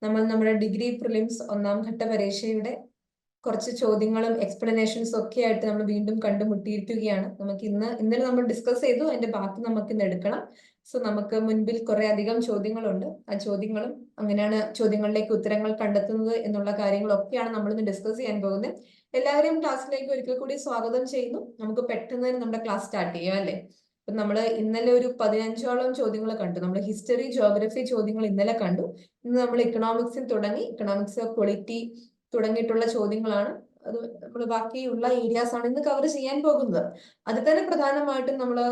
നമ്മൾ നമ്മുടെ degree prelims ഒന്നാം ഘട്ട പരീക്ഷയുടെ കുറച്ച് ചോദ്യങ്ങളും എക്സ്പ്ലനേഷൻസും ഒക്കെ ആയിട്ട് നമ്മൾ വീണ്ടും കണ്ടുമുട്ടിയിരിക്കുകയാണ്. നമുക്ക് ഇന്നലെ നമ്മൾ ഡിസ്കസ് ചെയ്തു, അതിന്റെ ബാക്കി നമുക്ക് ഇന്ന് എടുക്കണം. സോ നമുക്ക് മുൻപിൽ കുറെ അധികം ചോദ്യങ്ങളുണ്ട്. ആ ചോദ്യങ്ങളും അങ്ങനെയാണ് ചോദ്യങ്ങളിലേക്ക് ഉത്തരങ്ങൾ കണ്ടെത്തുന്നത് എന്നുള്ള കാര്യങ്ങളൊക്കെയാണ് നമ്മൾ ഇന്ന് ഡിസ്കസ് ചെയ്യാൻ പോകുന്നത്. എല്ലാവരെയും ക്ലാസ്സിലേക്ക് ഒരിക്കൽ കൂടി സ്വാഗതം ചെയ്യുന്നു. നമുക്ക് പെട്ടെന്ന് തന്നെ നമ്മുടെ ക്ലാസ് സ്റ്റാർട്ട് ചെയ്യാം അല്ലേ? അപ്പൊ നമ്മള് ഇന്നലെ ഒരു 15ഓളം ചോദ്യങ്ങൾ കണ്ടു. നമ്മൾ ഹിസ്റ്ററി, ജോഗ്രഫി ചോദ്യങ്ങൾ ഇന്നലെ കണ്ടു. ഇന്ന് നമ്മൾ ഇക്കണോമിക്സിൽ തുടങ്ങി. ഇക്കണോമിക്സ്, പൊളിറ്റി തുടങ്ങിയിട്ടുള്ള ചോദ്യങ്ങളാണ്. അത് നമ്മൾ ബാക്കിയുള്ള ഏരിയാസ് ആണ് ഇന്ന് കവർ ചെയ്യാൻ പോകുന്നത്. അതിൽ തന്നെ പ്രധാനമായിട്ടും നമ്മള്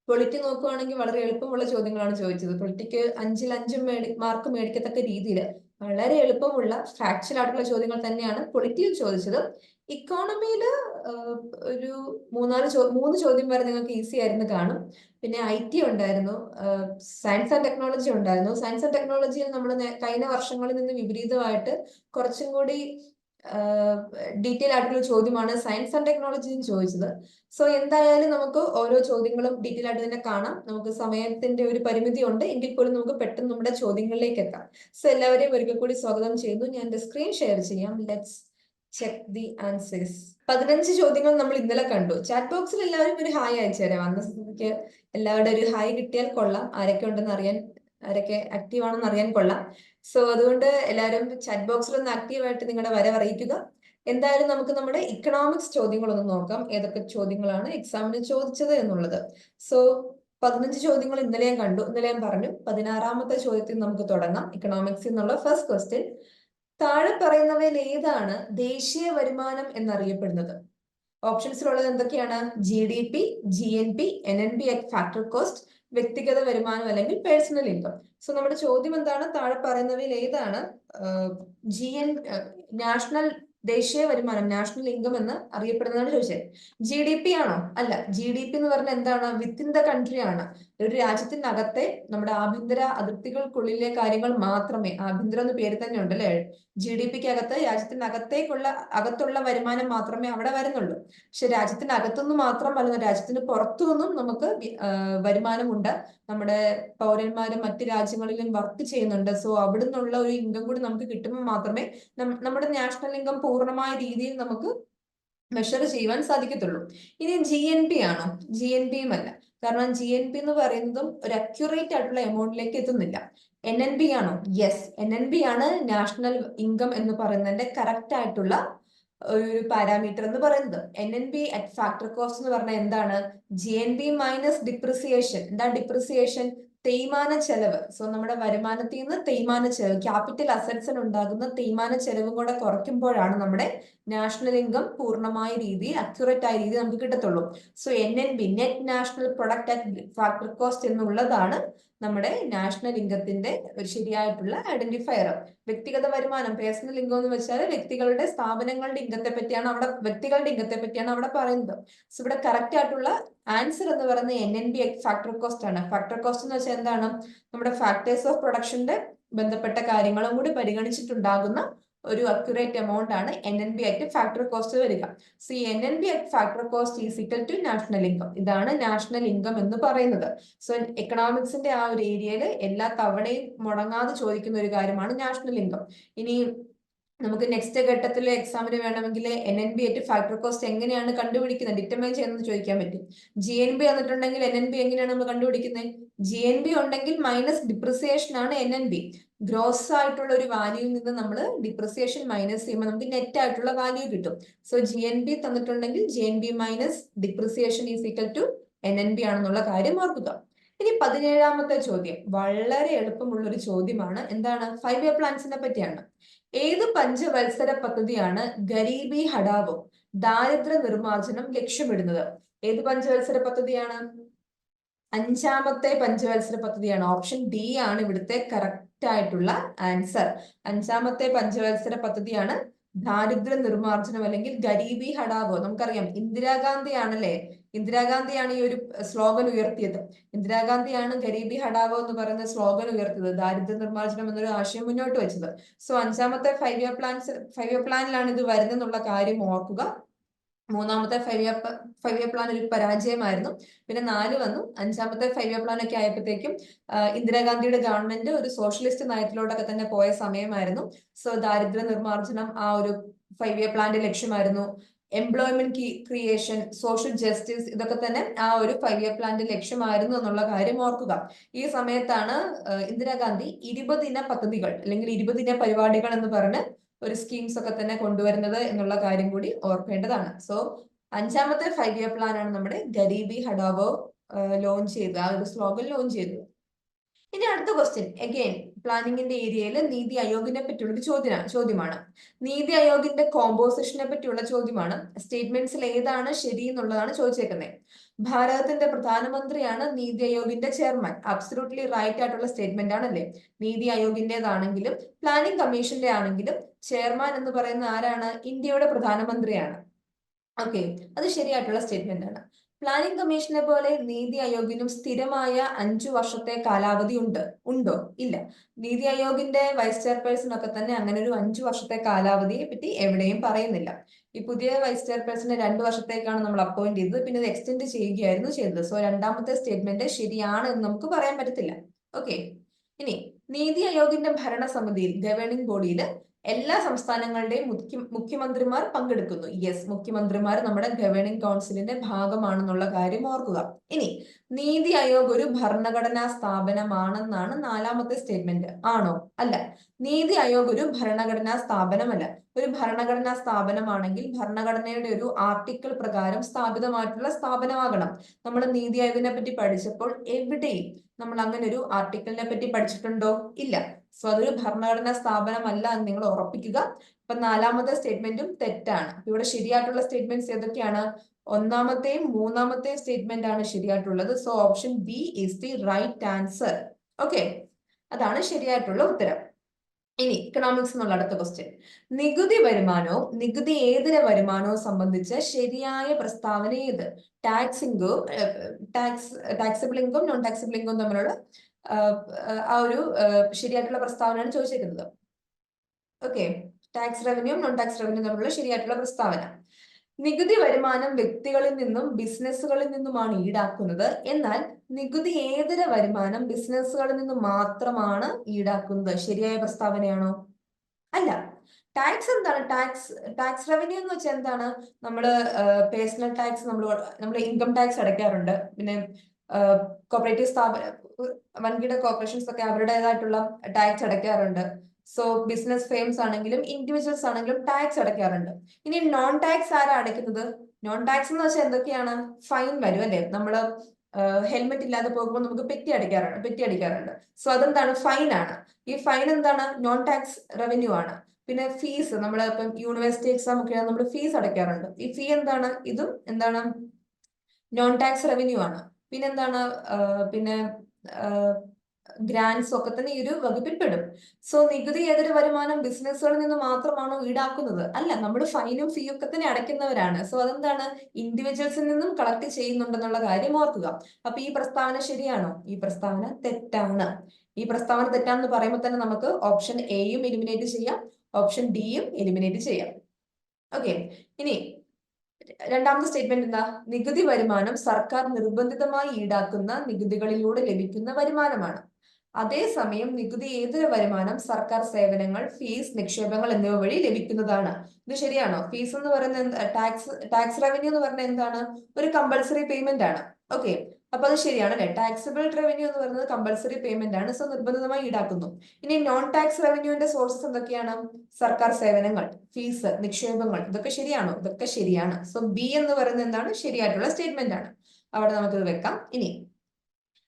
പൊളിറ്റി നോക്കുകയാണെങ്കിൽ വളരെ എളുപ്പമുള്ള ചോദ്യങ്ങളാണ് ചോദിച്ചത്. പൊളിറ്റിക്ക് 5-ൽ 5 മാർക്ക് മേടിക്കത്തക്ക രീതിയിൽ വളരെ എളുപ്പമുള്ള ഫാക്ച്വൽ ആയിട്ടുള്ള ചോദ്യങ്ങൾ തന്നെയാണ് പൊളിറ്റിയിൽ ചോദിച്ചത്. ഇക്കോണമിയിൽ ഒരു 3 ചോദ്യം വരെ നിങ്ങൾക്ക് ഈസി ആയിരുന്നു കാണും. പിന്നെ IT ഉണ്ടായിരുന്നു, സയൻസ് ആൻഡ് ടെക്നോളജി ഉണ്ടായിരുന്നു. സയൻസ് ആൻഡ് ടെക്നോളജിയിൽ നമ്മൾ കഴിഞ്ഞ വർഷങ്ങളിൽ നിന്ന് വിപരീതമായിട്ട് കുറച്ചും കൂടി ഡീറ്റെയിൽ ആയിട്ടുള്ള ചോദ്യമാണ് സയൻസ് ആൻഡ് ടെക്നോളജിയിൽ ചോദിച്ചത്. സോ എന്തായാലും നമുക്ക് ഓരോ ചോദ്യങ്ങളും ഡീറ്റെയിൽ ആയിട്ട് തന്നെ കാണാം. നമുക്ക് സമയത്തിന്റെ ഒരു പരിമിതി ഉണ്ട്, എങ്കിൽ പോലും നമുക്ക് പെട്ടെന്ന് നമ്മുടെ ചോദ്യങ്ങളിലേക്ക് എത്താം. സോ എല്ലാവരെയും ഒരിക്കൽ കൂടി സ്വാഗതം ചെയ്യുന്നു. ഞാൻ എന്റെ സ്ക്രീൻ ഷെയർ ചെയ്യാം. Let's check the answers. 15 ചോദ്യങ്ങൾ നമ്മൾ ഇന്നലെ കണ്ടു. ചാറ്റ് ബോക്സിൽ എല്ലാവരും ഒരു ഹായ് അയച്ചു തരാം. വന്ന സ്ഥിതിക്ക് എല്ലാവരുടെ ഒരു ഹായ് കിട്ടിയാൽ കൊള്ളാം. ആരൊക്കെ ഉണ്ടെന്ന് അറിയാൻ, ആരൊക്കെ ആക്റ്റീവ് ആണെന്ന് അറിയാൻ കൊള്ളാം. സോ അതുകൊണ്ട് എല്ലാവരും ചാറ്റ് ബോക്സിൽ ഒന്ന് ആക്റ്റീവായിട്ട് നിങ്ങളുടെ വരവ് അറിയിക്കുക. എന്തായാലും നമുക്ക് നമ്മുടെ ഇക്കണോമിക്സ് ചോദ്യങ്ങളൊന്ന് നോക്കാം. ഏതൊക്കെ ചോദ്യങ്ങളാണ് എക്സാമിന് ചോദിച്ചത് എന്നുള്ളത്. സോ 15 ചോദ്യങ്ങൾ ഇന്നലെയും കണ്ടു. ഇന്നലെയും പറഞ്ഞു. 16ാമത്തെ ചോദ്യത്തിൽ നമുക്ക് തുടങ്ങാം. ഇക്കണോമിക്സിൽ നിന്നുള്ള ഫസ്റ്റ് ക്വസ്റ്റ്യൻ. താഴെ പറയുന്നവയിൽ ഏതാണ് ദേശീയ വരുമാനം എന്നറിയപ്പെടുന്നത്? ഓപ്ഷൻസിലുള്ളത് എന്തൊക്കെയാണ്? GDP, GNP, NNP at factor cost, വ്യക്തിഗത വരുമാനം അല്ലെങ്കിൽ പേഴ്സണൽ ഇൻകം. സോ നമ്മുടെ ചോദ്യം എന്താണ്? താഴെ പറയുന്നവയിൽ ഏതാണ് നാഷണൽ ദേശീയ വരുമാനം, നാഷണൽ ഇൻകം എന്ന് അറിയപ്പെടുന്നതാണ് ചോദിച്ചത്. GDP ആണോ? അല്ല. GDP എന്ന് പറഞ്ഞാൽ എന്താണ്? വിത്തിൻ ദ കൺട്രി ആണ്. ഒരു രാജ്യത്തിനകത്തെ നമ്മുടെ ആഭ്യന്തര അതിർത്തികൾക്കുള്ളിലെ കാര്യങ്ങൾ മാത്രമേ, ആഭ്യന്തരം എന്ന് പേര് തന്നെ ഉണ്ട് അല്ലെ, GDPക്ക് അകത്ത് അകത്തുള്ള വരുമാനം മാത്രമേ അവിടെ വരുന്നുള്ളൂ. പക്ഷെ രാജ്യത്തിനകത്തുനിന്ന് മാത്രമല്ല, രാജ്യത്തിന് പുറത്തു നിന്നും നമുക്ക് വരുമാനമുണ്ട്. നമ്മുടെ പൗരന്മാരും മറ്റു രാജ്യങ്ങളിലും വർക്ക് ചെയ്യുന്നുണ്ട്. സോ അവിടെ നിന്നുള്ള ഒരു ഇൻകം കൂടി നമുക്ക് കിട്ടുമ്പോൾ മാത്രമേ നമ്മുടെ നാഷണൽ ഇൻകം പൂർണ്ണമായ രീതിയിൽ നമുക്ക് മെഷർ ചെയ്യുവാൻ സാധിക്കത്തുള്ളൂ. ഇനി GNP ആണോ? GNPയും അല്ല. കാരണം GNP എന്ന് പറയുന്നതും ഒരു അക്യുറേറ്റ് ആയിട്ടുള്ള എമൗണ്ടിലേക്ക് എത്തുന്നില്ല. NNP ആണോ? യെസ്, NNP ആണ് നാഷണൽ ഇൻകം എന്ന് പറയുന്നതിന്റെ കറക്റ്റ് ആയിട്ടുള്ള ഒരു പാരാമീറ്റർ എന്ന് പറയുന്നത്. NNP അറ്റ് ഫാക്ടർ കോസ്റ്റ് എന്ന് പറഞ്ഞാൽ എന്താണ്? GNP minus depreciation. എന്താ ഡിപ്രിസിയേഷൻ? തേയ്മാന ചെലവ്. സോ നമ്മുടെ വരുമാനത്തിൽ നിന്ന് തേയ്മാന ചെലവ്, ക്യാപിറ്റൽ അസറ്റ്സിന് ഉണ്ടാകുന്ന തേയ്മാന ചെലവും കൂടെ കുറയ്ക്കുമ്പോഴാണ് നമ്മുടെ നാഷണൽ ഇൻകം പൂർണ്ണമായ രീതിയിൽ, അക്യുറേറ്റ് ആയ രീതിയിൽ നമുക്ക് കിട്ടത്തുള്ളൂ. So NNP, net national product at factor cost എന്നുള്ളതാണ് നമ്മുടെ നാഷണൽ ഇൻകത്തിന്റെ ഒരു ശരിയായിട്ടുള്ള ഐഡന്റിഫയർ. വ്യക്തിഗത വരുമാനം, പേഴ്സണൽ ഇൻകം എന്ന് വെച്ചാൽ വ്യക്തികളുടെ, സ്ഥാപനങ്ങളുടെ ഇൻകത്തെ പറ്റിയാണ് അവിടെ പറയുന്നത്. സോ ഇവിടെ കറക്റ്റ് ആയിട്ടുള്ള ആൻസർ എന്ന് പറയുന്നത് NNP ഫാക്ടർ കോസ്റ്റ് ആണ്. ഫാക്ടർ കോസ്റ്റ് എന്ന് വെച്ചാൽ എന്താണ്? നമ്മുടെ ഫാക്ടേഴ്സ് ഓഫ് പ്രൊഡക്ഷന്റെ ബന്ധപ്പെട്ട കാര്യങ്ങളും കൂടി പരിഗണിച്ചിട്ടുണ്ടാകുന്ന ഒരു അക്യുറേറ്റ് എമൗണ്ട് ആണ് NNP അറ്റ് ഫാക്ടർ കോസ്റ്റ് വരിക. So NNP at factor cost is equal to national income. ഇതാണ് നാഷണൽ ഇൻകം എന്ന് പറയുന്നത്. സോ എക്കണോമിക്സിന്റെ ആ ഒരു ഏരിയയിൽ എല്ലാ തവണയും മുടങ്ങാതെ ചോദിക്കുന്ന ഒരു കാര്യമാണ് നാഷണൽ ഇൻകം. ഇനി നമുക്ക് നെക്സ്റ്റ് ഘട്ടത്തിൽ എക്സാമിന് വേണമെങ്കിൽ NNP അറ്റ് ഫാക്ടർ കോസ്റ്റ് എങ്ങനെയാണ് കണ്ടുപിടിക്കുന്നത്, ഡിറ്റർമൈൻ ചെയ്യുന്നത് ചോദിക്കാൻ പറ്റും. GNP വന്നിട്ടുണ്ടെങ്കിൽ NNP എങ്ങനെയാണ് നമ്മൾ കണ്ടുപിടിക്കുന്നത്? GNP ഉണ്ടെങ്കിൽ മൈനസ് ഡിപ്രിസിയേഷൻ ആണ് NNP. ഗ്രോസ് ആയിട്ടുള്ള ഒരു വാല്യൂയിൽ നിന്ന് നമ്മൾ ഡിപ്രിസിയേഷൻ മൈനസ് ചെയ്യുമ്പോൾ നമുക്ക് നെറ്റ് ആയിട്ടുള്ള വാല്യൂ കിട്ടും. സോ GNP തന്നിട്ടുണ്ടെങ്കിൽ GNP minus depreciation is equal to NNP ആണെന്നുള്ള കാര്യം ഓർക്കുക. ഇനി 17ാമത്തെ ചോദ്യം വളരെ എളുപ്പമുള്ള ഒരു ചോദ്യമാണ്. എന്താണ്? 5 ഇയർ പ്ലാൻസിനെ പറ്റിയാണ്. ഏത് പഞ്ചവത്സര പദ്ധതിയാണ് ഗരീബി ഹഠാവോ, ദാരിദ്ര്യ നിർമ്മാർജ്ജനം ലക്ഷ്യമിടുന്നത്? ഏത് പഞ്ചവത്സര പദ്ധതിയാണ്? 5ാമത്തെ പഞ്ചവത്സര പദ്ധതിയാണ്. ഓപ്ഷൻ D ആണ് ഇവിടുത്തെ കറക്റ്റ് ആയിട്ടുള്ള ആൻസർ. 5ാമത്തെ പഞ്ചവത്സര പദ്ധതിയാണ് ദാരിദ്ര്യ നിർമ്മാർജ്ജനം അല്ലെങ്കിൽ ഗരീബി ഹഠാവോ. നമുക്കറിയാം ഇന്ദിരാഗാന്ധി ആണല്ലേ, ഇന്ദിരാഗാന്ധിയാണ് ഈ ഒരു സ്ലോഗൻ ഉയർത്തിയത്. ഇന്ദിരാഗാന്ധിയാണ് ഗരീബി ഹഠാവോ എന്ന് പറയുന്ന സ്ലോഗൻ ഉയർത്തിയത്, ദാരിദ്ര്യ നിർമ്മാർജ്ജനം എന്നൊരു ആശയം മുന്നോട്ട് വെച്ചത്. സോ 5ാമത്തെ 5 ഇയർ പ്ലാനിലാണ് ഇത് വരുന്നെന്നുള്ള കാര്യം ഓർക്കുക. മൂന്നാമത്തെ 5 ഇയർ പ്ലാൻ ഒരു പരാജയമായിരുന്നു. പിന്നെ 4 വന്നു. 5ാമത്തെ 5 ഇയർ പ്ലാൻ ഒക്കെ ആയപ്പോഴത്തേക്കും ഇന്ദിരാഗാന്ധിയുടെ ഗവൺമെന്റ് ഒരു സോഷ്യലിസ്റ്റ് നയത്തിലോട്ടൊക്കെ തന്നെ പോയ സമയമായിരുന്നു. സോ ദാരിദ്ര്യ നിർമ്മാർജ്ജനം ആ ഒരു 5 ഇയർ പ്ലാന്റെ ലക്ഷ്യമായിരുന്നു. എംപ്ലോയ്മെന്റ് ക്രിയേഷൻ, സോഷ്യൽ ജസ്റ്റിസ്, ഇതൊക്കെ തന്നെ ആ ഒരു 5 ഇയർ പ്ലാന്റെ ലക്ഷ്യമായിരുന്നു എന്നുള്ള കാര്യം ഓർക്കുക. ഈ സമയത്താണ് ഇന്ദിരാഗാന്ധി 20 ദിന പദ്ധതികൾ അല്ലെങ്കിൽ 20 ദിന പരിപാടികൾ എന്ന് പറഞ്ഞ് ഒരു സ്കീംസ് ഒക്കെ തന്നെ കൊണ്ടുവരുന്നത് എന്നുള്ള കാര്യം കൂടി ഓർക്കേണ്ടതാണ്. സോ 5ാമത്തെ 5 ഇയർ പ്ലാൻ ആണ് നമ്മുടെ ഗരീബി ഹഠാവോ ലോഞ്ച് ചെയ്തത്, ആ ഒരു സ്ലോഗൻ ലോഞ്ച് ചെയ്തത്. ഇനി അടുത്ത ക്വസ്റ്റ്യൻ അഗെയിൻ പ്ലാനിങ്ങിന്റെ ഏരിയയിൽ നീതി ആയോഗിനെ പറ്റിയുള്ള ഒരു ചോദ്യമാണ്. നീതി ആയോഗിന്റെ കോമ്പോസിഷനെ പറ്റിയുള്ള ചോദ്യമാണ്. സ്റ്റേറ്റ്മെന്റ്സിൽ ഏതാണ് ശരി എന്നുള്ളതാണ് ചോദിച്ചേക്കുന്നത്. ഭാരതത്തിന്റെ പ്രധാനമന്ത്രിയാണ് നീതി ആയോഗിന്റെ ചെയർമാൻ. അബ്സല്യൂട്ട്ലി റൈറ്റ് ആയിട്ടുള്ള സ്റ്റേറ്റ്മെന്റ് ആണല്ലേ. നീതി ആയോഗിന്റേതാണെങ്കിലും പ്ലാനിംഗ് കമ്മീഷന്റെ ആണെങ്കിലും ചെയർമാൻ എന്ന് പറയുന്ന ആരാണ്? ഇന്ത്യയുടെ പ്രധാനമന്ത്രിയാണ്. ഓക്കെ, അത് ശരിയായിട്ടുള്ള സ്റ്റേറ്റ്മെന്റ് ആണ്. പ്ലാനിംഗ് കമ്മീഷനെ പോലെ നീതി ആയോഗിനും സ്ഥിരമായ 5 വർഷത്തെ കാലാവധി ഉണ്ടോ? ഇല്ല. നീതി ആയോഗിന്റെ വൈസ് ചെയർപേഴ്സൺ ഒക്കെ തന്നെ അങ്ങനെ ഒരു 5 വർഷത്തെ കാലാവധിയെ പറ്റി എവിടെയും പറയുന്നില്ല. ഈ പുതിയ വൈസ് ചെയർപേഴ്സണെ 2 വർഷത്തേക്കാണ് നമ്മൾ അപ്പോയിന്റ് ചെയ്തത്. പിന്നെ ഇത് എക്സ്റ്റെൻഡ് ചെയ്യുകയായിരുന്നു ചെയ്തത്. സോ 2ാമത്തെ സ്റ്റേറ്റ്മെന്റ് ശരിയാണ് എന്ന് നമുക്ക് പറയാൻ പറ്റത്തില്ല. ഓക്കെ, ഇനി നീതി ആയോഗിന്റെ ഭരണസമിതിയിൽ, ഗവേണിംഗ് ബോഡിയിൽ എല്ലാ സംസ്ഥാനങ്ങളുടെയും മുഖ്യമന്ത്രിമാർ പങ്കെടുക്കുന്നു. യെസ്, മുഖ്യമന്ത്രിമാർ നമ്മുടെ ഗവേണിംഗ് കൗൺസിലിന്റെ ഭാഗമാണെന്നുള്ള കാര്യം ഓർക്കുക. ഇനി നീതി ആയോഗ് ഒരു ഭരണഘടനാ സ്ഥാപനമാണെന്നാണ് 4ാമത്തെ സ്റ്റേറ്റ്മെന്റ്. ആണോ? അല്ല. നീതി ആയോഗ് ഒരു ഭരണഘടനാ സ്ഥാപനമല്ല. ഒരു ഭരണഘടനാ സ്ഥാപനമാണെങ്കിൽ ഭരണഘടനയുടെ ഒരു ആർട്ടിക്കിൾ പ്രകാരം സ്ഥാപിതമായിട്ടുള്ള സ്ഥാപനമാകണം. നമ്മൾ നീതി ആയോഗിനെ പറ്റി പഠിച്ചപ്പോൾ എവിടെയും നമ്മൾ അങ്ങനെ ഒരു ആർട്ടിക്കിളിനെ പറ്റി പഠിച്ചിട്ടുണ്ടോ? ഇല്ല. സോ അതൊരു ഭരണഘടനാ സ്ഥാപനമല്ല എന്ന് നിങ്ങൾ ഉറപ്പിക്കുക. അപ്പൊ 4ാമത്തെ സ്റ്റേറ്റ്മെന്റും തെറ്റാണ്. ഇവിടെ ശരിയായിട്ടുള്ള സ്റ്റേറ്റ്മെന്റ്സ് ഏതൊക്കെയാണ്? 1ാമത്തെയും 3ാമത്തെയും സ്റ്റേറ്റ്മെന്റ് ആണ് ശരിയായിട്ടുള്ളത്. So option B is the right answer. Okay, അതാണ് ശരിയായിട്ടുള്ള ഉത്തരം. ഇനി ഇക്കണോമിക്സ് എന്നുള്ള അടുത്ത ക്വസ്റ്റ്യൻ. നികുതി വരുമാനവും നികുതിയേതര വരുമാനവും സംബന്ധിച്ച് ശരിയായ പ്രസ്താവന ഏത്? Taxable income non taxable income തമ്മിലുള്ള ആ ഒരു ശരിയായിട്ടുള്ള പ്രസ്താവനയാണ് ചോദിച്ചിരിക്കുന്നത്. Okay, tax revenue non tax revenue തമ്മിലുള്ള ശരിയായിട്ടുള്ള പ്രസ്താവന. നികുതി വരുമാനം വ്യക്തികളിൽ നിന്നും ബിസിനസ്സുകളിൽ നിന്നുമാണ് ഈടാക്കുന്നത്. എന്നാൽ നികുതിയേതര വരുമാനം ബിസിനസ്സുകളിൽ നിന്നും മാത്രമാണ് ഈടാക്കുന്നത്. ശരിയായ പ്രസ്താവനയാണോ? അല്ല. ടാക്സ് എന്താണ്? ടാക്സ് റവന്യൂ എന്ന് വെച്ചാൽ എന്താണ്? നമ്മള് പേഴ്സണൽ ടാക്സ്, നമ്മൾ ഇൻകം ടാക്സ് അടയ്ക്കാറുണ്ട്. പിന്നെ കോപ്പറേറ്റീവ് വൻകിട കോർപ്പറേഷൻസ് ഒക്കെ അവരുടേതായിട്ടുള്ള ടാക്സ് അടയ്ക്കാറുണ്ട്. സോ ബിസിനസ് ഫേംസ് ആണെങ്കിലും ഇൻഡിവിജ്വൽസ് ആണെങ്കിലും ടാക്സ് അടയ്ക്കാറുണ്ട്. ഇനി നോൺ ടാക്സ് ആരാ അടയ്ക്കുന്നത്? നോൺ ടാക്സ് എന്ന് വെച്ചാൽ എന്തൊക്കെയാണ്? ഫൈൻ വരും അല്ലെ. നമ്മള് ഹെൽമെറ്റ് ഇല്ലാതെ പോകുമ്പോൾ നമുക്ക് പെറ്റി അടിക്കാറുണ്ട്. സോ അതെന്താണ്? ഫൈൻ ആണ്. ഈ ഫൈൻ എന്താണ്? നോൺ ടാക്സ് റവന്യൂ ആണ്. പിന്നെ ഫീസ്, നമ്മൾ ഇപ്പം യൂണിവേഴ്സിറ്റി എക്സാം ഒക്കെ നമ്മൾ ഫീസ് അടയ്ക്കാറുണ്ട്. ഈ ഫീ എന്താണ്? ഇതും എന്താണ്? നോൺ ടാക്സ് റവന്യൂ ആണ്. പിന്നെന്താണ്? പിന്നെ ഗ്രാൻസ് ഒക്കെ തന്നെ ഈ ഒരു വകുപ്പിൽ പെടും. സോ നികുതിയേതര വരുമാനം ബിസിനസ്സുകളിൽ നിന്ന് മാത്രമാണോ ഈടാക്കുന്നത്? അല്ല, നമ്മൾ ഫൈനും ഫീ ഒക്കെ തന്നെ അടയ്ക്കുന്നവരാണ്. സോ അതെന്താണ്? ഇൻഡിവിജ്വൽസിൽ നിന്നും കളക്ട് ചെയ്യുന്നുണ്ടെന്നുള്ള കാര്യം ഓർക്കുക. അപ്പൊ ഈ പ്രസ്താവന ശരിയാണോ? ഈ പ്രസ്താവന തെറ്റാണ്. ഈ പ്രസ്താവന തെറ്റാണെന്ന് പറയുമ്പോൾ തന്നെ നമുക്ക് ഓപ്ഷൻ എയും എലിമിനേറ്റ് ചെയ്യാം, ഓപ്ഷൻ ഡിയും എലിമിനേറ്റ് ചെയ്യാം. ഓക്കെ, ഇനി 2ാമത്തെ സ്റ്റേറ്റ്മെന്റ് എന്താ? നികുതി വരുമാനം സർക്കാർ നിർബന്ധിതമായി ഈടാക്കുന്ന നികുതികളിലൂടെ ലഭിക്കുന്ന വരുമാനമാണ്. അതേസമയം നികുതിയേതര വരുമാനം സർക്കാർ സേവനങ്ങൾ, ഫീസ്, നിക്ഷേപങ്ങൾ എന്നിവ വഴി ലഭിക്കുന്നതാണ്. ഇത് ശരിയാണോ? ഫീസ് എന്ന് പറയുന്നത് ടാക്സ് റവന്യൂ എന്ന് പറയുന്നത് എന്താണ്? ഒരു കമ്പൽസറി പേയ്മെന്റ് ആണ്. ഓക്കെ, അപ്പൊ അത് ശരിയാണ് അല്ലെ. ടാക്സിബിൾ റവന്യൂ എന്ന് പറയുന്നത് കമ്പൽസറി പേയ്മെന്റ് ആണ്. സോ നിർബന്ധിതമായി ഈടാക്കുന്നു. ഇനി നോൺ ടാക്സ് റവന്യൂവിന്റെ സോഴ്സസ് എന്തൊക്കെയാണ്? സർക്കാർ സേവനങ്ങൾ, ഫീസ്, നിക്ഷേപങ്ങൾ. ഇതൊക്കെ ശരിയാണോ? ഇതൊക്കെ ശരിയാണ്. സോ ബി എന്ന് പറയുന്നത് എന്താണ്? ശരിയായിട്ടുള്ള സ്റ്റേറ്റ്മെന്റ് ആണ്. അവിടെ നമുക്കിത് വെക്കാം. ഇനി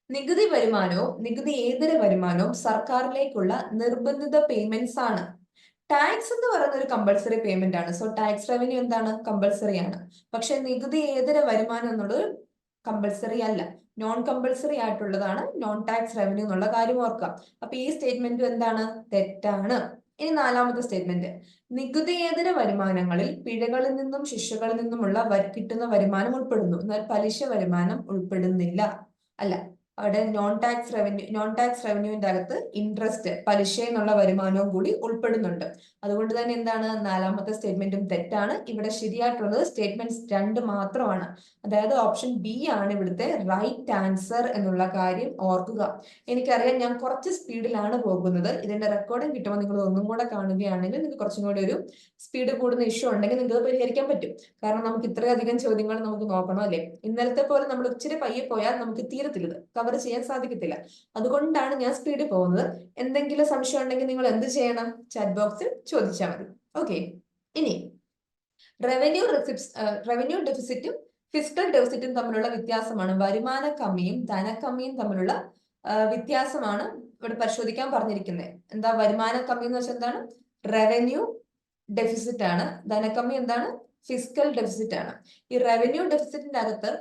നികുതി വരുമാനവും നികുതിയേതര വരുമാനവും സർക്കാരിലേക്കുള്ള നിർബന്ധിത പേയ്മെന്റ്സ് ആണ്. ടാക്സ് എന്ന് പറയുന്ന ഒരു കമ്പൽസറി പേയ്മെന്റ് ആണ്. സോ ടാക്സ് റവന്യൂ എന്താണ്? കമ്പൽസറി ആണ്. പക്ഷെ നികുതിയേതര വരുമാനം എന്നുള്ളത് കമ്പൽസറി അല്ല, നോൺ കമ്പൽസറി ആയിട്ടുള്ളതാണ് നോൺ ടാക്സ് റവന്യൂ എന്നുള്ള കാര്യം ഓർക്കുക. അപ്പൊ ഈ സ്റ്റേറ്റ്മെന്റ് എന്താണ്? തെറ്റാണ്. ഇനി 4ാമത്തെ സ്റ്റേറ്റ്മെന്റ്. നികുതിയേതര വരുമാനങ്ങളിൽ പിഴകളിൽ നിന്നും ശിക്ഷകളിൽ നിന്നുമുള്ള കിട്ടുന്ന വരുമാനം ഉൾപ്പെടുന്നു, എന്നാൽ പലിശ വരുമാനം ഉൾപ്പെടുന്നില്ല. അല്ല, അവിടെ നോൺ ടാക്സ് റവന്യൂവിന്റെ അകത്ത് ഇൻട്രസ്റ്റ്, പലിശ എന്നുള്ള വരുമാനവും കൂടി ഉൾപ്പെടുന്നുണ്ട്. അതുകൊണ്ട് തന്നെ എന്താണ്, നാലാമത്തെ സ്റ്റേറ്റ്മെന്റും തെറ്റാണ്. ഇവിടെ ശരിയായിട്ടുള്ളത് സ്റ്റേറ്റ്മെന്റ് 2 മാത്രമാണ്. അതായത് ഓപ്ഷൻ ബി ആണ് ഇവിടുത്തെ റൈറ്റ് ആൻസർ എന്നുള്ള കാര്യം ഓർക്കുക. എനിക്കറിയാം ഞാൻ കുറച്ച് സ്പീഡിലാണ് പോകുന്നത്. ഇതിന്റെ റെക്കോർഡിംഗ് കിട്ടുമ്പോൾ നിങ്ങൾ ഒന്നും കൂടെ കാണുകയാണെങ്കിൽ നിങ്ങൾക്ക് കുറച്ചും കൂടി ഒരു സ്പീഡ് കൂടുന്ന ഇഷ്യൂ ഉണ്ടെങ്കിൽ നിങ്ങൾക്ക് പരിഹരിക്കാൻ പറ്റും. കാരണം നമുക്ക് ഇത്രയധികം ചോദ്യങ്ങൾ നമുക്ക് നോക്കണം അല്ലേ. ഇന്നലത്തെ പോലെ നമ്മൾ ഇച്ചിരി പയ്യെ പോയാൽ നമുക്ക് തീരത്തില്ല, കവർ ചെയ്യാൻ സാധിക്കത്തില്ല. അതുകൊണ്ടാണ് ഞാൻ സ്പീഡിൽ പോകുന്നത്. എന്തെങ്കിലും സംശയം ഉണ്ടെങ്കിൽ നിങ്ങൾ എന്ത് ചെയ്യണം, ചാറ്റ് ബോക്സിൽ ചോദിച്ചാൽ മതി. ഓക്കെ, ഇനി റവന്യൂ ഡെഫിസിറ്റും ഫിസ്ക്കൽ ഡെഫിസിറ്റും തമ്മിലുള്ള വ്യത്യാസമാണ്, വരുമാന കമ്മിയും ധനക്കമ്മിയും തമ്മിലുള്ള വ്യത്യാസമാണ് ഇവിടെ പരിശോധിക്കാൻ പറഞ്ഞിരിക്കുന്നത്. എന്താ വരുമാന കമ്മി എന്ന് വെച്ചാൽ എന്താണ്, റവന്യൂ ഡെഫിസിറ്റ് ആണ്. ധനക്കമ്മി എന്താണ്, ഫിസ്ക്കൽ ഡെഫിസിറ്റ് ആണ്. ഈ റവന്യൂ ഡെഫിസിറ്റിന്റെ അകത്ത്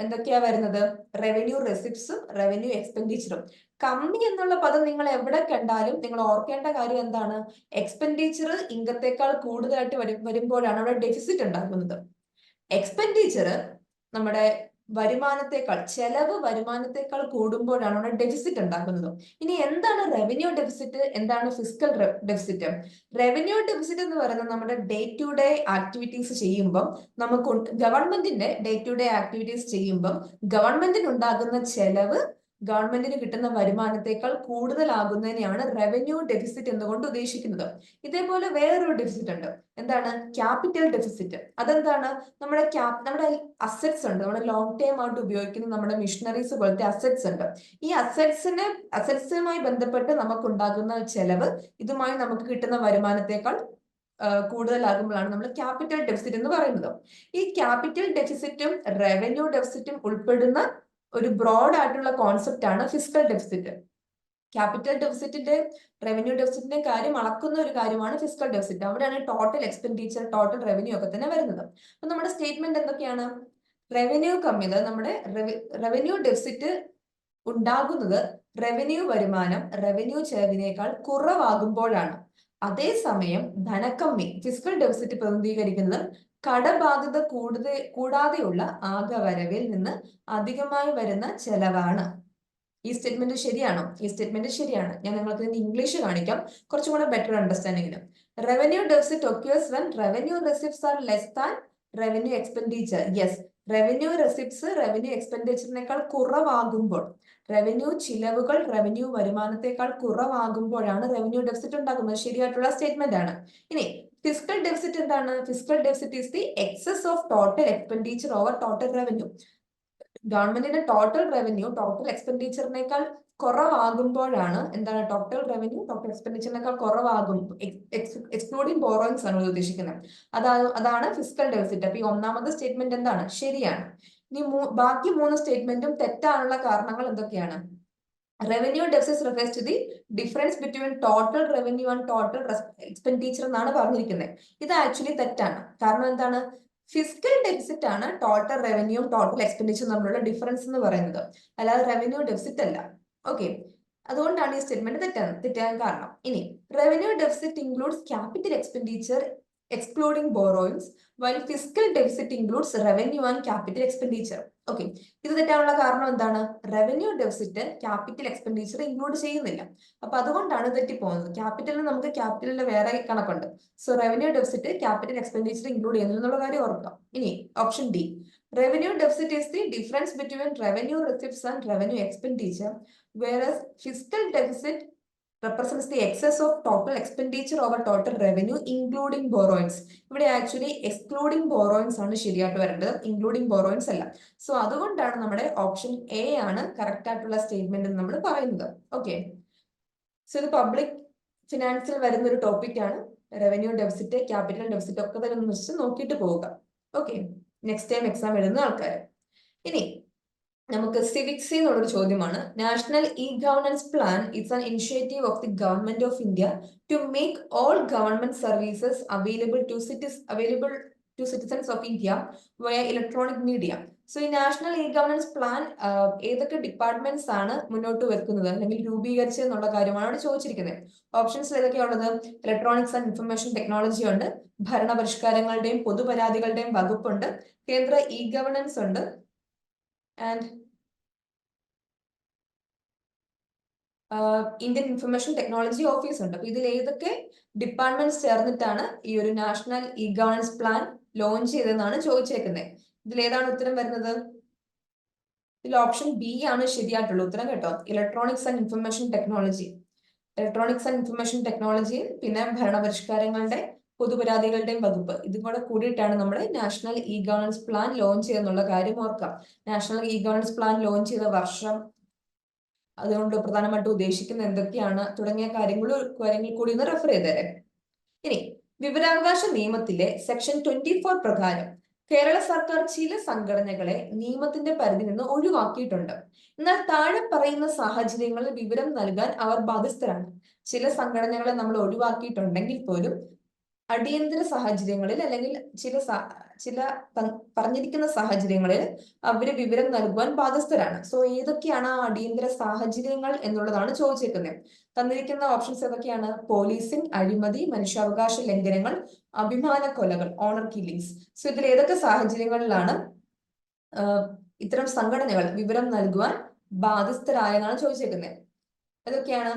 എന്തൊക്കെയാ വരുന്നത്, റവന്യൂ റെസിപ്റ്റ്സും റവന്യൂ എക്സ്പെൻഡിച്ചറും. കമ്മി എന്നുള്ള പദം നിങ്ങൾ എവിടെ കണ്ടാലും നിങ്ങൾ ഓർക്കേണ്ട കാര്യം എന്താണ്, എക്സ്പെൻഡിച്ചർ ഇൻകത്തേക്കാൾ കൂടുതലായിട്ട് വരുമ്പോഴാണ് അവിടെ ഡെഫിസിറ്റ് ഉണ്ടാകുന്നത്. എക്സ്പെൻഡിച്ചർ നമ്മുടെ ചെലവ് വരുമാനത്തെക്കാൾ കൂടുമ്പോഴാണ് അവിടെ ഡെഫിസിറ്റ് ഉണ്ടാക്കുന്നത്. ഇനി എന്താണ് റവന്യൂ ഡെഫിസിറ്റ്, എന്താണ് ഫിസ്ക്കൽ ഡെഫിസിറ്റ്? റവന്യൂ ഡെഫിസിറ്റ് എന്ന് പറയുന്നത് നമ്മുടെ ഡേ ടു ഡേ ആക്ടിവിറ്റീസ് ചെയ്യുമ്പോൾ ഗവൺമെന്റിന്റെ ഡേ ടു ഡേ ആക്ടിവിറ്റീസ് ചെയ്യുമ്പോൾ ഗവൺമെന്റിന് ഉണ്ടാകുന്ന ചെലവ് ഗവൺമെന്റിന് കിട്ടുന്ന വരുമാനത്തെക്കാൾ കൂടുതലാകുന്നതിനെയാണ് റവന്യൂ ഡെഫിസിറ്റ് എന്നുകൊണ്ട് ഉദ്ദേശിക്കുന്നത്. ഇതേപോലെ വേറൊരു ഡെഫിസിറ്റ് ഉണ്ട്, എന്താണ്, ക്യാപിറ്റൽ ഡെഫിസിറ്റ്. അതെന്താണ്, നമ്മുടെ അസറ്റ്സ് ഉണ്ട്, നമ്മുടെ ലോങ് ടേം ആയിട്ട് ഉപയോഗിക്കുന്ന നമ്മുടെ മിഷനറീസ് പോലത്തെ അസറ്റ്സ് ഉണ്ട്. ഈ അസറ്റ്സുമായി ബന്ധപ്പെട്ട് നമുക്കുണ്ടാകുന്ന ചെലവ് ഇതുമായി നമുക്ക് കിട്ടുന്ന വരുമാനത്തെക്കാൾ കൂടുതലാകുമ്പോഴാണ് നമ്മൾ ക്യാപിറ്റൽ ഡെഫിസിറ്റ് എന്ന് പറയുന്നത്. ഈ ക്യാപിറ്റൽ ഡെഫിസിറ്റും റവന്യൂ ഡെഫിസിറ്റും ഉൾപ്പെടുന്ന ഒരു ബ്രോഡ് ആയിട്ടുള്ള കോൺസെപ്റ്റ് ആണ് ഫിസ്ക്കൽ ഡെഫിസിറ്റ്. ക്യാപിറ്റൽ ഡെഫിസിറ്റിന്റെ റവന്യൂ ഡെഫിസിറ്റിന്റെ കാര്യം അളക്കുന്ന ഒരു കാര്യമാണ് ഫിസ്ക്കൽ ഡെഫിസിറ്റ്. അവിടെയാണ് ടോട്ടൽ എക്സ്പെൻഡിച്ചർ, ടോട്ടൽ റവന്യൂ ഒക്കെ തന്നെ വരുന്നത്. അപ്പൊ നമ്മുടെ സ്റ്റേറ്റ്മെന്റ് എന്തൊക്കെയാണ്, റവന്യൂ കമ്മി, നമ്മുടെ റവന്യൂ ഡെഫിസിറ്റ് ഉണ്ടാകുന്നത് റവന്യൂ വരുമാനം റവന്യൂ ചെലവിനേക്കാൾ കുറവാകുമ്പോഴാണ്. അതേസമയം ധനക്കമ്മി, ഫിസ്ക്കൽ ഡെഫിസിറ്റ് പ്രതിനിധീകരിക്കുന്നത് കടബാധ്യത കൂടാതെയുള്ള ആകെ വരവിൽ നിന്ന് അധികമായി വരുന്ന ചെലവാണ്. ഈ സ്റ്റേറ്റ്മെന്റ് ശരിയാണോ? ഈ സ്റ്റേറ്റ്മെന്റ് ശരിയാണ്. ഞാൻ നിങ്ങൾക്ക് ഇതിന്റെ ഇംഗ്ലീഷ് കാണിക്കാം കുറച്ചും കൂടെ ബെറ്റർ അണ്ടർസ്റ്റാൻഡിങ്ങിന്. Revenue deficit occurs when revenue receipts are less than revenue expenditure. Yes, revenue receipts revenue എക്സ്പെൻഡിച്ചറിനേക്കാൾ കുറവാകുമ്പോൾ, റവന്യൂ ചിലവുകൾ റവന്യൂ വരുമാനത്തെക്കാൾ കുറവാകുമ്പോഴാണ് റവന്യൂ ഡെഫിസിറ്റ് ഉണ്ടാകുന്നത്. ശരിയായിട്ടുള്ള സ്റ്റേറ്റ്മെന്റ് ആണ്. ഇനി ഫിസ്ക്കൽ ഡെഫിസിറ്റ് എന്താണ്? Fiscal deficit is the excess of total expenditure over total revenue. ഗവൺമെന്റിന്റെ ടോട്ടൽ റവന്യൂ ടോട്ടൽ എക്സ്പെൻഡിച്ചറിനേക്കാൾ കുറവാകുമ്പോഴാണ് എന്താണ്, ടോട്ടൽ റവന്യൂ ടോട്ടൽ എക്സ്പെൻഡിച്ചറിനേക്കാൾ കുറവാകും, എക്സ്ക്ലൂഡിംഗ് ബോറോയിങ്സ് ആണ് ഉദ്ദേശിക്കുന്നത്. അതാണ് ഫിസ്ക്കൽ ഡെഫിസിറ്റ്. അപ്പൊ ഈ ഒന്നാമത്തെ സ്റ്റേറ്റ്മെന്റ് എന്താണ്, ശരിയാണ്. ഇനി ബാക്കി 3 സ്റ്റേറ്റ്മെന്റും തെറ്റാനുള്ള കാരണങ്ങൾ എന്തൊക്കെയാണ്? Revenue deficit refers to the difference between total revenue and total expenditure എന്നാണ് പറഞ്ഞിരിക്കുന്നത്. ഇത് ആക്ച്വലി തെറ്റാണ്. കാരണം എന്താണ്, ഫിസ്ക്കൽ ഡെഫിസിറ്റ് ആണ് ടോട്ടൽ റവന്യൂവും ടോട്ടൽ എക്സ്പെൻഡിച്ചറും തമ്മിലുള്ള ഡിഫറൻസ് എന്ന് പറയുന്നത്, അല്ലാതെ റവന്യൂ ഡെഫിസിറ്റ് അല്ല. ഓക്കെ, അതുകൊണ്ടാണ് ഈ സ്റ്റേറ്റ്മെന്റ് തെറ്റാൻ കാരണം. ഇനി revenue deficit includes capital expenditure excluding borrowings while fiscal deficit includes revenue and capital expenditure. Okay, ഇത് തെറ്റാനുള്ള കാരണം എന്താണ്, revenue deficit capital expenditure include ചെയ്യുന്നില്ല. അപ്പൊ അതുകൊണ്ടാണ് തെറ്റിപ്പോകുന്നത്. ക്യാപിറ്റലിന് നമുക്ക് ക്യാപിറ്റലിന്റെ വേറെ കണക്കുണ്ട്. So revenue deficit capital expenditure include ചെയ്യുന്നുള്ള കാര്യം ഓർക്കുക. ഇനി option D, revenue deficit is the difference between revenue receipts and revenue expenditure whereas fiscal deficit represents the excess of total expenditure over total revenue including borrowings. ഇവിടെ actually excluding borrowings ആണ് ശരിയായിട്ട് വരേണ്ടത്, including borrowings അല്ല. So അതുകൊണ്ടാണ് നമ്മുടെ option A ആണ് correct ആയിട്ടുള്ള statement നമ്മൾ പറയുന്നത്. ഓക്കെ, സോ ഇത് പബ്ലിക് ഫിനാൻസിൽ വരുന്ന ഒരു ടോപ്പിക് ആണ്. റവന്യൂ ഡെഫിസിറ്റ്, ക്യാപിറ്റൽ ഡെഫിസിറ്റ് ഒക്കെ തന്നെ ഒന്ന് നോക്കിയിട്ട് പോവുക. ഓക്കെ, നെക്സ്റ്റ് ടൈം എക്സാം എഴുതുന്ന ആൾക്കാർ. ഇനി നമുക്ക് സിവിക്സി എന്നുള്ളൊരു ചോദ്യമാണ്. National e governance plan it's an initiative of the government of India to make all government services available to citizens of India via electronic media. So ഈ നാഷണൽ ഇ ഗവേണൻസ് പ്ലാൻ ഏതൊക്കെ departments ആണ് മുന്നോട്ട് വെക്കുന്നത് അല്ലെങ്കിൽ രൂപീകരിച്ചത് എന്നുള്ള കാര്യമാണ് അവിടെ ചോദിച്ചിരിക്കുന്നത്. ഓപ്ഷൻസ് ഏതൊക്കെയാ ഉള്ളത്? ഇലക്ട്രോണിക്സ് ആൻഡ് ഇൻഫർമേഷൻ ടെക്നോളജി ഉണ്ട്, ഭരണപരിഷ്കാരങ്ങളുടെയും പൊതുപരാതികളുടെയും വകുപ്പുണ്ട്, കേന്ദ്ര ഇ ഗവേണൻസ് ഉണ്ട്, and Indian information technology office ഉണ്ട്. അപ്പൊ ഇതിൽ ഏതൊക്കെ ഡിപ്പാർട്ട്മെന്റ്സ് ചേർന്നിട്ടാണ് ഈ ഒരു national e governance plan launch ചെയ്തതെന്നാണ് ചോദിച്ചേക്കുന്നത്. ഇതിൽ ഏതാണ് ഉത്തരം വരുന്നത്? ഇതിൽ ഓപ്ഷൻ ബി ആണ് ശരിയായിട്ടുള്ള ഉത്തരം കേട്ടോ. Electronics and information technology. Electronics and information ടെക്നോളജിയിൽ പിന്നെ ഭരണപരിഷ്കാരങ്ങളുടെ പൊതുപരാതികളുടെയും വകുപ്പ് ഇതും കൂടെ കൂടിയിട്ടാണ് നമ്മുടെ national e governance plan launch ചെയ്തെന്നുള്ള കാര്യം ഓർക്കാം. National e governance plan launch ചെയ്ത വർഷം, അതുകൊണ്ട് പ്രധാനമായിട്ടും ഉദ്ദേശിക്കുന്ന എന്തൊക്കെയാണ് തുടങ്ങിയ കാര്യങ്ങൾ കൂടി ഒന്ന് റെഫർ ചെയ്തേരെ. ഇനി വിവരാവകാശ നിയമത്തിലെ സെക്ഷൻ 24 പ്രകാരം കേരള സർക്കാർ ചില സംഘടനകളെ നിയമത്തിന്റെ പരിധി നിന്ന് ഒഴിവാക്കിയിട്ടുണ്ട്. എന്നാൽ താഴെ പറയുന്ന സാഹചര്യങ്ങളിൽ വിവരം നൽകാൻ അവർ ബാധ്യസ്ഥരാണ്. ചില സംഘടനകളെ നമ്മൾ ഒഴിവാക്കിയിട്ടുണ്ടെങ്കിൽ പോലും അടിയന്തര സാഹചര്യങ്ങളിൽ അല്ലെങ്കിൽ ചില പറഞ്ഞിരിക്കുന്ന സാഹചര്യങ്ങളിൽ അവര് വിവരം നൽകുവാൻ ബാധ്യസ്ഥരാണ്. സോ ഏതൊക്കെയാണ് ആ അടിയന്തര സാഹചര്യങ്ങൾ എന്നുള്ളതാണ് ചോദിച്ചേക്കുന്നത്. തന്നിരിക്കുന്ന ഓപ്ഷൻസ് ഏതൊക്കെയാണ്? പോലീസിംഗ്, അഴിമതി, മനുഷ്യാവകാശ ലംഘനങ്ങൾ, അഭിമാന കൊലകൾ, ഓണർ കില്ലിങ്സ്. സോ ഇതിൽ ഏതൊക്കെ സാഹചര്യങ്ങളിലാണ് ഇത്തരം സംഘടനകൾ വിവരം നൽകുവാൻ ബാധ്യസ്ഥരായെന്നാണ് ചോദിച്ചേക്കുന്നത്. ഏതൊക്കെയാണ്?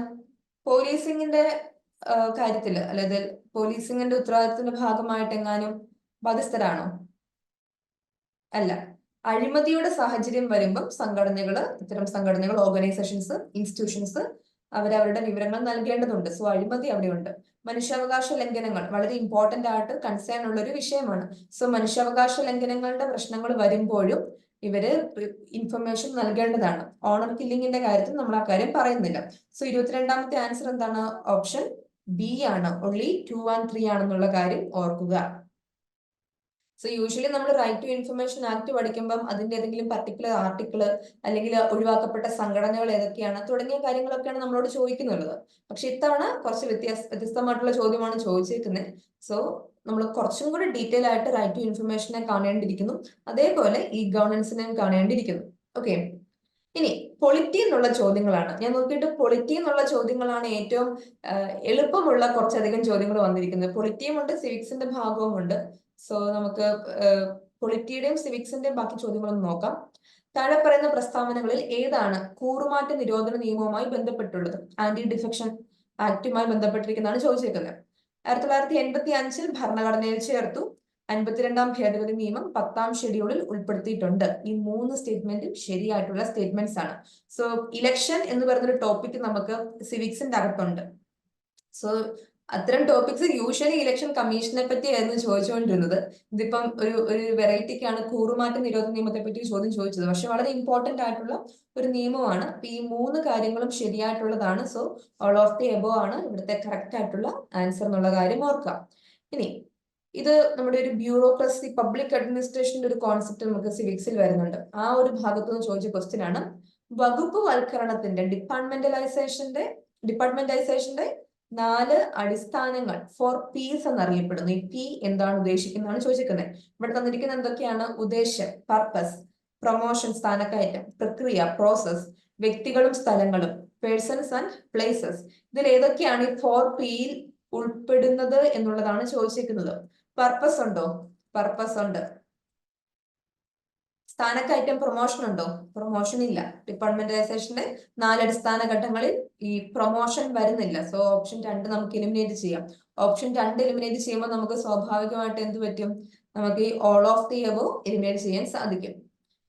പോലീസിംഗിന്റെ കാര്യത്തില്, അതായത് പോലീസിംഗിന്റെ ഉത്തരവാദിത്തത്തിന്റെ ഭാഗമായിട്ട് എങ്ങാനും ബാധ്യസ്ഥരാണോ? അല്ല. അഴിമതിയുടെ സാഹചര്യം വരുമ്പം ഇത്തരം സംഘടനകൾ, ഓർഗനൈസേഷൻസ്, ഇൻസ്റ്റിറ്റ്യൂഷൻസ് അവരവരുടെ വിവരങ്ങൾ നൽകേണ്ടതുണ്ട്. സോ അഴിമതി അവിടെയുണ്ട്. മനുഷ്യാവകാശ ലംഘനങ്ങൾ വളരെ ഇമ്പോർട്ടന്റ് ആയിട്ട് കൺസേൺ ഉള്ള ഒരു വിഷയമാണ്. സോ മനുഷ്യാവകാശ ലംഘനങ്ങളുടെ പ്രശ്നങ്ങൾ വരുമ്പോഴും ഇവര് ഇൻഫർമേഷൻ നൽകേണ്ടതാണ്. ഓണർ കില്ലിങ്ങിന്റെ കാര്യത്തിൽ നമ്മൾ ആ കാര്യം പറയുന്നില്ല. സോ 22ാമത്തെ ആൻസർ എന്താണ്? ഓപ്ഷൻ ബി ആണ്. ഓൺലി 2 and 3 ആണെന്നുള്ള കാര്യം ഓർക്കുക. സോ യൂഷ്വലി നമ്മൾ റൈറ്റ് ടു ഇൻഫർമേഷൻ ആക്ട് പഠിക്കുമ്പം അതിന്റെ ഏതെങ്കിലും പർട്ടിക്കുലർ ആർട്ടിക്കിള് അല്ലെങ്കിൽ ഒഴിവാക്കപ്പെട്ട സംഘടനകൾ ഏതൊക്കെയാണ് തുടങ്ങിയ കാര്യങ്ങളൊക്കെയാണ് നമ്മളോട് ചോദിക്കുന്നുള്ളത്. പക്ഷെ ഇത്തവണ കുറച്ച് വ്യത്യസ്തമായിട്ടുള്ള ചോദ്യമാണ് ചോദിച്ചിരിക്കുന്നത്. സോ നമ്മൾ കുറച്ചും കൂടി ഡീറ്റെയിൽ ആയിട്ട് റൈറ്റ് ടു ഇൻഫർമേഷനെ കാണേണ്ടിയിരിക്കുന്നു, അതേപോലെ ഈ ഗവേണൻസിനെയും കാണേണ്ടിയിരിക്കുന്നു. ഓക്കെ, ഇനി പൊളിറ്റി എന്നുള്ള ചോദ്യങ്ങളാണ്. ഞാൻ നോക്കിയിട്ട് പൊളിറ്റി എന്നുള്ള ചോദ്യങ്ങളാണ് ഏറ്റവും എളുപ്പമുള്ള കുറച്ചധികം ചോദ്യങ്ങൾ വന്നിരിക്കുന്നത്. പൊളിറ്റിയും ഉണ്ട്, സിവിക്സിന്റെ ഭാഗവും ഉണ്ട്. സോ നമുക്ക് പൊളിറ്റിയുടെയും സിവിക്സിന്റെയും ബാക്കി ചോദ്യങ്ങളൊന്നും നോക്കാം. താഴെ പറയുന്ന പ്രസ്താവനകളിൽ ഏതാണ് കൂറുമാറ്റ നിരോധന നിയമവുമായി ബന്ധപ്പെട്ടുള്ളത്? Anti defection ആക്ടുമായി ബന്ധപ്പെട്ടിരിക്കുന്നതാണ് ചോദിച്ചേക്കുന്നത്. 1985 ഭരണഘടനയിൽ ചേർത്തു. 52ാം ഭേദഗതി നിയമം 10ാം ഷെഡ്യൂളിൽ ഉൾപ്പെടുത്തിയിട്ടുണ്ട്. ഈ 3 സ്റ്റേറ്റ്മെന്റും ശരിയായിട്ടുള്ള സ്റ്റേറ്റ്മെന്റ്സ് ആണ്. സോ ഇലക്ഷൻ എന്ന് പറയുന്നൊരു ടോപ്പിക് നമുക്ക് സിവിക്സിന്റെ അകത്തുണ്ട്. സോ അത്തരം ടോപ്പിക്സ് യൂഷ്വലി ഇലക്ഷൻ കമ്മീഷനെ പറ്റിയായിരുന്നു ചോദിച്ചുകൊണ്ടിരുന്നത്. ഇതിപ്പം ഒരു വെറൈറ്റിക്കാണ് കൂറുമാറ്റ നിരോധന നിയമത്തെ പറ്റി ചോദ്യം ചോദിച്ചത്. പക്ഷെ വളരെ ഇമ്പോർട്ടന്റ് ആയിട്ടുള്ള ഒരു നിയമമാണ്. അപ്പൊ ഈ 3 കാര്യങ്ങളും ശരിയായിട്ടുള്ളതാണ്. So all of the above ആണ് ഇവിടുത്തെ കറക്റ്റ് ആയിട്ടുള്ള ആൻസർ എന്നുള്ള കാര്യം ഓർക്കാം. ഇനി ഇത് നമ്മുടെ ഒരു ബ്യൂറോക്രസി, പബ്ലിക് അഡ്മിനിസ്ട്രേഷന്റെ ഒരു കോൺസെപ്റ്റ് നമുക്ക് സിവിക്സിൽ വരുന്നുണ്ട്. ആ ഒരു ഭാഗത്ത് നിന്ന് ചോദിച്ച ക്വസ്റ്റ്യൻ ആണ് വകുപ്പ് വൽക്കരണത്തിന്റെ ഡിപ്പാർട്ട്മെന്റലൈസേഷന്റെ 4 അടിസ്ഥാനങ്ങൾ ഫോർ പീസ് എന്നറിയപ്പെടുന്നു. ഈ പി എന്താണ് ഉദ്ദേശിക്കുന്നതാണ് ചോദിച്ചിരിക്കുന്നത്. ഇവിടെ തന്നിരിക്കുന്ന എന്തൊക്കെയാണ്? ഉദ്ദേശം, പർപ്പസ്, പ്രൊമോഷൻ സ്ഥാനക്കയറ്റം, പ്രക്രിയ പ്രോസസ്, വ്യക്തികളും സ്ഥലങ്ങളും, പേഴ്സൺസ് ആൻഡ് പ്ലേസസ്. ഇതിൽ ഏതൊക്കെയാണ് ഈ 4Pയിൽ ഉൾപ്പെടുന്നത് എന്നുള്ളതാണ് ചോദിച്ചിരിക്കുന്നത്. പർപ്പസ് ഉണ്ടോ? പർപ്പസ് ഉണ്ട്. സ്ഥാനക്കയറ്റം, പ്രൊമോഷൻ ഉണ്ടോ? പ്രൊമോഷൻ ഇല്ല. ഡിപ്പാർട്ട്മെന്റലൈസേഷന്റെ 4 അടിസ്ഥാന ഘട്ടങ്ങളിൽ ഈ പ്രൊമോഷൻ വരുന്നില്ല. സോ ഓപ്ഷൻ 2 നമുക്ക് എലിമിനേറ്റ് ചെയ്യാം. ഓപ്ഷൻ 2 എലിമിനേറ്റ് ചെയ്യുമ്പോൾ നമുക്ക് സ്വാഭാവികമായിട്ട് എന്ത് പറ്റും? നമുക്ക് ഈ all of the above eliminate ചെയ്യാൻ സാധിക്കും.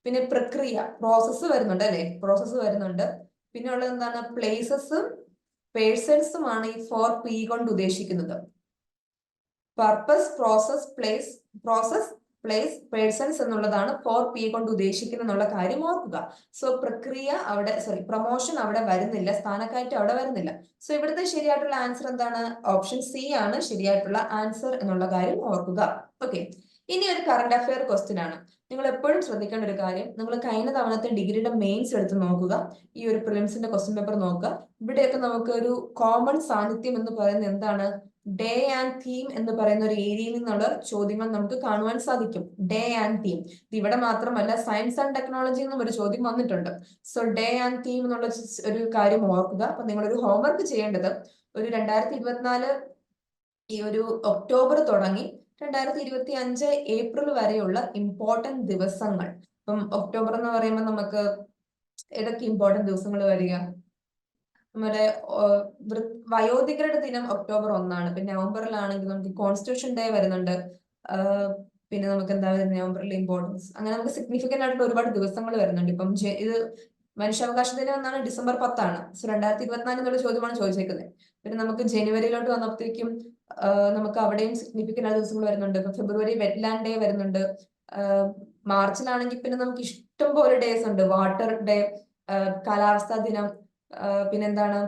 പിന്നെ പ്രക്രിയ, പ്രോസസ്സ് വരുന്നുണ്ട് അല്ലെ? പ്രോസസ്സ് വരുന്നുണ്ട്. പിന്നെ ഉള്ളത് എന്താണ്? പ്ലേസസും പേഴ്സൺസുമാണ് ഈ 4P കൊണ്ട് ഉദ്ദേശിക്കുന്നത്. പർപ്പസ്, പ്രോസസ്, പ്ലേസ്, പേഴ്സൺസ് എന്നുള്ളതാണ് 4P കൊണ്ട് ഉദ്ദേശിക്കുന്നത് എന്നുള്ള കാര്യം ഓർക്കുക. സോ പ്രക്രിയ അവിടെ, പ്രൊമോഷൻ അവിടെ വരുന്നില്ല, സ്ഥാനക്കയറ്റം അവിടെ വരുന്നില്ല. സോ ഇവിടുത്തെ ശരിയായിട്ടുള്ള ആൻസർ എന്താണ്? ഓപ്ഷൻ സി ആണ് ശരിയായിട്ടുള്ള ആൻസർ എന്നുള്ള കാര്യം ഓർക്കുക. ഓക്കെ, ഇനി ഒരു കറണ്ട് അഫയർ ക്വസ്റ്റ്യൻ ആണ്. നിങ്ങൾ എപ്പോഴും ശ്രദ്ധിക്കേണ്ട ഒരു കാര്യം, നിങ്ങൾ കഴിഞ്ഞ തവണത്തെ ഡിഗ്രിയുടെ മെയിൻസ് എടുത്ത് നോക്കുക, ഈ ഒരു പ്രിലിംസിന്റെ ക്വസ്റ്റ്യൻ പേപ്പർ നോക്കുക. ഇവിടെയൊക്കെ നമുക്ക് ഒരു കോമൺ സാന്നിധ്യം എന്ന് പറയുന്നത് എന്താണ്? ഡേ ആൻഡ് തീം എന്ന് പറയുന്ന ഒരു ഏരിയയിൽ നിന്നുള്ള ചോദ്യങ്ങൾ നമുക്ക് കാണുവാൻ സാധിക്കും. Day and theme. ഇവിടെ മാത്രമല്ല, സയൻസ് ആൻഡ് ടെക്നോളജി എന്നും ഒരു ചോദ്യം വന്നിട്ടുണ്ട്. സോ ഡേ ആൻഡ് തീം എന്നുള്ള ഒരു കാര്യം ഓർക്കുക. അപ്പൊ നിങ്ങളൊരു ഹോംവർക്ക് ചെയ്യേണ്ടത്, ഒരു 2024 ഈ ഒരു ഒക്ടോബർ തുടങ്ങി 2025 ഏപ്രിൽ വരെയുള്ള ഇമ്പോർട്ടന്റ് ദിവസങ്ങൾ. ഇപ്പം ഒക്ടോബർ എന്ന് പറയുമ്പോൾ നമുക്ക് ഏതൊക്കെ ഇമ്പോർട്ടന്റ് ദിവസങ്ങൾ വരിക? നമ്മുടെ വയോധികരുടെ ദിനം ഒക്ടോബർ 1 പിന്നെ നവംബറിലാണെങ്കിൽ നമുക്ക് കോൺസ്റ്റിറ്റ്യൂഷൻ ഡേ വരുന്നുണ്ട്. പിന്നെ നമുക്ക് എന്താ വരുന്നത് നവംബറിൽ ഇമ്പോർട്ടൻസ്, അങ്ങനെ നമുക്ക് സിഗ്നിഫിക്കന്റ് ആയിട്ടുള്ള ഒരുപാട് ദിവസങ്ങൾ വരുന്നുണ്ട്. ഇപ്പം ഇത് മനുഷ്യാവകാശ ദിനം എന്നാണ് ഡിസംബർ 10. സോ 2024 എന്നുള്ള ചോദ്യമാണ് ചോദിച്ചേക്കുന്നത്. പിന്നെ നമുക്ക് ജനുവരിയിലോട്ട് വന്നപ്പോഴത്തേക്കും നമുക്ക് അവിടെയും സിഗ്നിഫിക്കന്റ് ആയ ദിവസങ്ങൾ വരുന്നുണ്ട്. ഇപ്പൊ ഫെബ്രുവരി വെറ്റ്ലാൻഡ് ഡേ വരുന്നുണ്ട്. മാർച്ചിലാണെങ്കിൽ പിന്നെ നമുക്ക് ഇഷ്ടം പോലെ ഡേയ്സ് ഉണ്ട്. വാട്ടർ ഡേ, കാലാവസ്ഥാ ദിനം, പിന്നെന്താണ്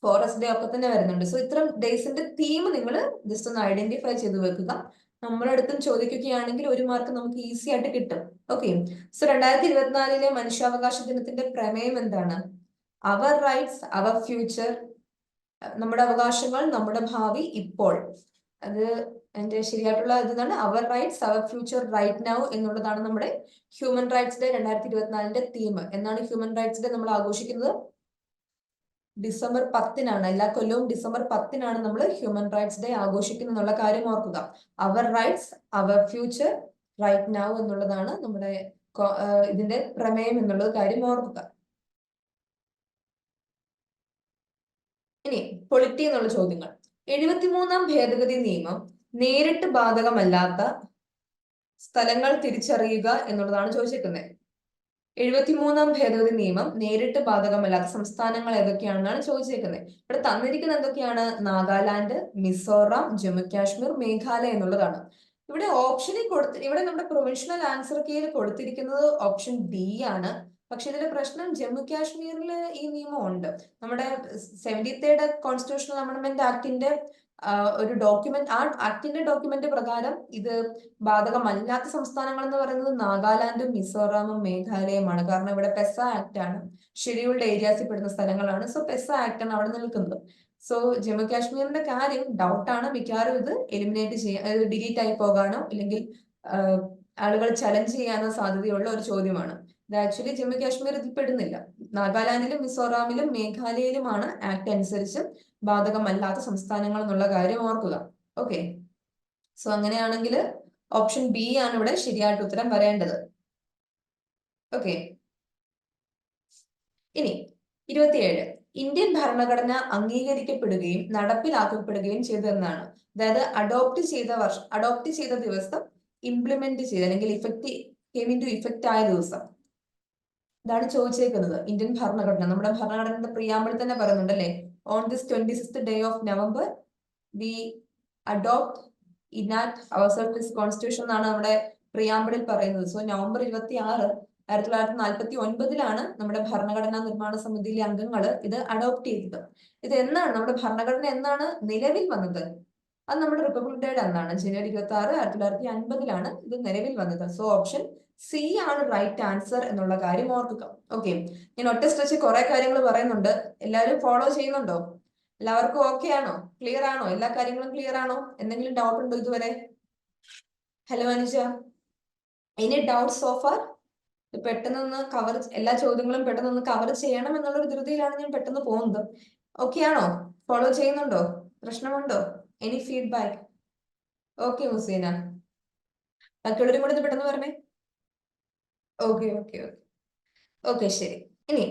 ഫോറസ്റ്റ് ഡേ ഒക്കെ തന്നെ വരുന്നുണ്ട്. സോ ഇത്തരം ഡേയ്സിന്റെ തീം നിങ്ങൾ ജസ്റ്റ് ഒന്ന് ഐഡന്റിഫൈ ചെയ്ത് വെക്കുക. നമ്മുടെ അടുത്തും ചോദിക്കുകയാണെങ്കിൽ 1 മാർക്ക് നമുക്ക് ഈസി ആയിട്ട് കിട്ടും. ഓക്കെ. സോ 2024 മനുഷ്യാവകാശ ദിനത്തിന്റെ പ്രമേയം എന്താണ്? അവർ റൈറ്റ്സ് അവർ ഫ്യൂച്ചർ, നമ്മുടെ അവകാശങ്ങൾ നമ്മുടെ ഭാവി ഇപ്പോൾ. അത് അതിന്റെ ശരിയായിട്ടുള്ള ഇതാണ് our rights our future right now എന്നുള്ളതാണ് നമ്മുടെ ഹ്യൂമൻ റൈറ്റ്സ് ഡേ 2024 തീം. എന്നാണ് ഹ്യൂമൻ റൈറ്റ്സ് ഡേ നമ്മൾ ആഘോഷിക്കുന്നത്? ഡിസംബർ 10 എല്ലാ കൊല്ലവും ഡിസംബർ 10 നമ്മൾ ഹ്യൂമൻ റൈറ്റ്സ് ഡേ ആഘോഷിക്കുന്നു എന്നുള്ള കാര്യം ഓർക്കുക. Our rights our future right now എന്നുള്ളതാണ് നമ്മുടെ ഇതിന്റെ പ്രമേയം എന്നുള്ളത് കാര്യം ഓർക്കുക. ഇനി പൊളിറ്റി എന്നുള്ള ചോദ്യങ്ങൾ. 73ാം ഭേദഗതി നിയമം നേരിട്ട് ബാധകമല്ലാത്ത സ്ഥലങ്ങൾ തിരിച്ചറിയുക എന്നുള്ളതാണ് ചോദിച്ചിരിക്കുന്നത്. 73ാം ഭേദഗതി നിയമം നേരിട്ട് ബാധകമല്ലാത്ത സംസ്ഥാനങ്ങൾ ഏതൊക്കെയാണെന്നാണ് ചോദിച്ചേക്കുന്നത്. ഇവിടെ തന്നിരിക്കുന്നത് എന്തൊക്കെയാണ്? നാഗാലാൻഡ്, മിസോറാം, ജമ്മു കാശ്മീർ, മേഘാലയ എന്നുള്ളതാണ്. ഇവിടെ ഓപ്ഷനിൽ ഇവിടെ നമ്മുടെ പ്രൊവിൻഷ്യൽ ആൻസർ കീയിൽ കൊടുത്തിരിക്കുന്നത് ഓപ്ഷൻ ഡി ആണ്. പക്ഷെ ഇതിലെ പ്രശ്നം ജമ്മു കാശ്മീരിൽ ഈ നിയമം ഉണ്ട്. നമ്മുടെ 73rd കോൺസ്റ്റിറ്റ്യൂഷണൽ അമെൻഡ്മെന്റ് ആക്ടിന്റെ ഒരു ഡോക്യുമെന്റ്, ആ ആക്ടിന്റെ ഡോക്യുമെന്റ് പ്രകാരം ഇത് ബാധകമല്ലാത്ത സംസ്ഥാനങ്ങൾ എന്ന് പറയുന്നത് നാഗാലാൻഡും മിസോറാമും മേഘാലയയുമാണ്. കാരണം ഇവിടെ പെസ ആക്ട് ആണ്, ഷെഡ്യൂൾഡ് ഏരിയാസിൽ പെടുന്ന സ്ഥലങ്ങളാണ്. സോ പെസ ആക്ട് ആണ് അവിടെ നിൽക്കുന്നത്. സോ ജമ്മു കാശ്മീരിന്റെ കാര്യം ഡൗട്ടാണ്. മിക്കവാറും ഇത് എലിമിനേറ്റ് ചെയ്യാൻ, ഡിലീറ്റ് ആയി പോകാനോ ഇല്ലെങ്കിൽ ആളുകൾ ചലഞ്ച് ചെയ്യാനോ സാധ്യതയുള്ള ഒരു ചോദ്യമാണ്. ഇത് ആക്ച്വലി ജമ്മു കാശ്മീർ ഇതിൽ പെടുന്നില്ല. നാഗാലാൻഡിലും മിസോറാമിലും മേഘാലയയിലുമാണ് ആക്ട് അനുസരിച്ച് ബാധകമല്ലാത്ത സംസ്ഥാനങ്ങൾ എന്നുള്ള കാര്യം ഓർക്കുക. ഓക്കെ. സോ അങ്ങനെയാണെങ്കിൽ ഓപ്ഷൻ ബി ആണ് ഇവിടെ ശരിയായിട്ട് ഉത്തരം വരേണ്ടത്. ഓക്കെ. ഇനി 27 ഇന്ത്യൻ ഭരണഘടന അംഗീകരിക്കപ്പെടുകയും നടപ്പിലാക്കപ്പെടുകയും ചെയ്തതെന്നാണ്. അതായത് അഡോപ്റ്റ് ചെയ്ത ദിവസം, ഇംപ്ലിമെന്റ് ചെയ്ത അല്ലെങ്കിൽ ഇഫക്റ്റ് ആയ ദിവസം. ഇതാണ് ചോദിച്ചേക്കുന്നത്. ഇന്ത്യൻ ഭരണഘടന, നമ്മുടെ ഭരണഘടനയുടെ പ്രിയാമ്പിൾ തന്നെ പറയുന്നുണ്ട് അല്ലെ, on this 26th day of November we adopt enact ourselves this constitution എന്നാണ് നമ്മുടെ പ്രിയാമ്പിളിൽ പറയുന്നത്. സോ നവംബർ 26, 1949 നമ്മുടെ ഭരണഘടനാ നിർമ്മാണ സമിതിയിലെ അംഗങ്ങൾ ഇത് അഡോപ്റ്റ് ചെയ്തത്. ഇത് എന്നാണ് നമ്മുടെ ഭരണഘടന എന്നാണ് നിലവിൽ വന്നത്? അത് നമ്മുടെ റിപ്പബ്ലിക് ഡേയുടെ അന്നാണ്. ജനുവരി 26, 1950 ഇത് നിലവിൽ വന്നത്. സോ ഓപ്ഷൻ സി ആണ് റൈറ്റ് ആൻസർ എന്നുള്ള കാര്യം ഓർക്കുക. ഓക്കെ. ഞാൻ ഒറ്റ സ്ട്രെച്ച് കുറെ കാര്യങ്ങൾ പറയുന്നുണ്ട്. എല്ലാവരും ഫോളോ ചെയ്യുന്നുണ്ടോ? എല്ലാവർക്കും ഓക്കെ ആണോ? ക്ലിയർ ആണോ? എല്ലാ കാര്യങ്ങളും ക്ലിയർ ആണോ? എന്തെങ്കിലും ഡൗട്ട് ഉണ്ടോ ഇതുവരെ? Hello Anuja, any doubt so far? പെട്ടെന്ന് കവർ, എല്ലാ ചോദ്യങ്ങളും പെട്ടെന്ന് കവർ ചെയ്യണം എന്നുള്ളൊരു ധൃതിയിലാണ് ഞാൻ പെട്ടെന്ന് പോകുന്നത്. ഓക്കെ ആണോ? ഫോളോ ചെയ്യുന്നുണ്ടോ? പ്രശ്നമുണ്ടോ? Any feedback? ഓക്കെ മുസീന, ബാക്കിയുള്ളവരും കൂടെ പെട്ടെന്ന് പറഞ്ഞേ. ഓക്കെ ഓക്കെ ഓക്കെ ഓക്കെ ശരി. ഇനി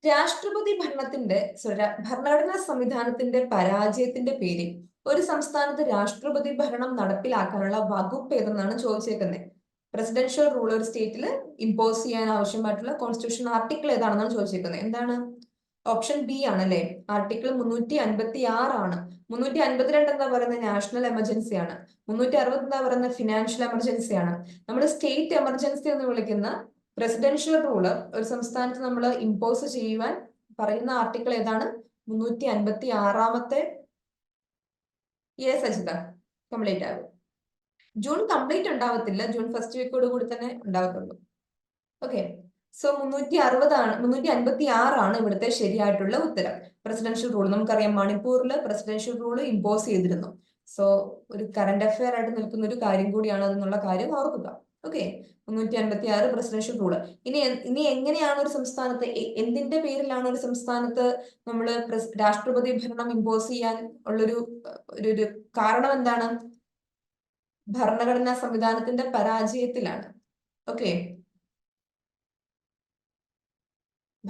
രാഷ്ട്രപതി ഭരണഘടനാ സംവിധാനത്തിന്റെ പരാജയത്തിന്റെ പേരിൽ ഒരു സംസ്ഥാനത്ത് രാഷ്ട്രപതി ഭരണം നടപ്പിലാക്കാനുള്ള വകുപ്പ് ഏതെന്നാണ് ചോദിച്ചേക്കുന്നത്. പ്രസിഡൻഷ്യൽ റൂൾ ഒരു സ്റ്റേറ്റിൽ ഇമ്പോസ് ചെയ്യാൻ ആവശ്യമായിട്ടുള്ള കോൺസ്റ്റിറ്റ്യൂഷൻ ആർട്ടിക്കിൾ ഏതാണെന്നാണ് ചോദിച്ചേക്കുന്നത്. എന്താണ്? ഓപ്ഷൻ ബി ആണല്ലേ, ആർട്ടിക്കിൾ 356 ആണ്. 352 എന്താ പറയുന്നത്? നാഷണൽ എമർജൻസി ആണ്. 360 എന്താ പറയുന്നത്? ഫിനാൻഷ്യൽ എമർജൻസി ആണ്. നമ്മൾ സ്റ്റേറ്റ് എമർജൻസി എന്ന് വിളിക്കുന്ന പ്രസിഡൻഷ്യൽ റൂള് ഒരു സംസ്ഥാനത്ത് നമ്മൾ ഇമ്പോസ് ചെയ്യുവാൻ പറയുന്ന ആർട്ടിക്കിൾ ഏതാണ്? 356. യെസ് അജിത, കംപ്ലീറ്റ് ആകും. ജൂൺ കംപ്ലീറ്റ് ഉണ്ടാവത്തില്ല, ജൂൺ ഫസ്റ്റ് വീക്കോട് കൂടി തന്നെ ഉണ്ടാവത്തുള്ളൂ. ഓക്കെ. സോ 356 ഇവിടുത്തെ ശരിയായിട്ടുള്ള ഉത്തരം. പ്രസിഡൻഷ്യൽ റൂൾ നമുക്കറിയാം, മണിപ്പൂരിൽ പ്രസിഡൻഷ്യൽ റൂൾ ഇമ്പോസ് ചെയ്തിരുന്നു. സോ ഒരു കറന്റ് അഫയർ ആയിട്ട് നിൽക്കുന്ന ഒരു കാര്യം കൂടിയാണ് അതെന്നുള്ള കാര്യം ഓർക്കുക. ഓക്കെ. 356 presidential rule. ഇനി എങ്ങനെയാണ് ഒരു സംസ്ഥാനത്ത്, എന്തിന്റെ പേരിലാണ് ഒരു സംസ്ഥാനത്ത് നമ്മൾ രാഷ്ട്രപതി ഭരണം ഇമ്പോസ് ചെയ്യാൻ ഉള്ളൊരു ഒരു കാരണം എന്താണ്? ഭരണഘടനാ സംവിധാനത്തിന്റെ പരാജയത്തിലാണ്. ഓക്കെ.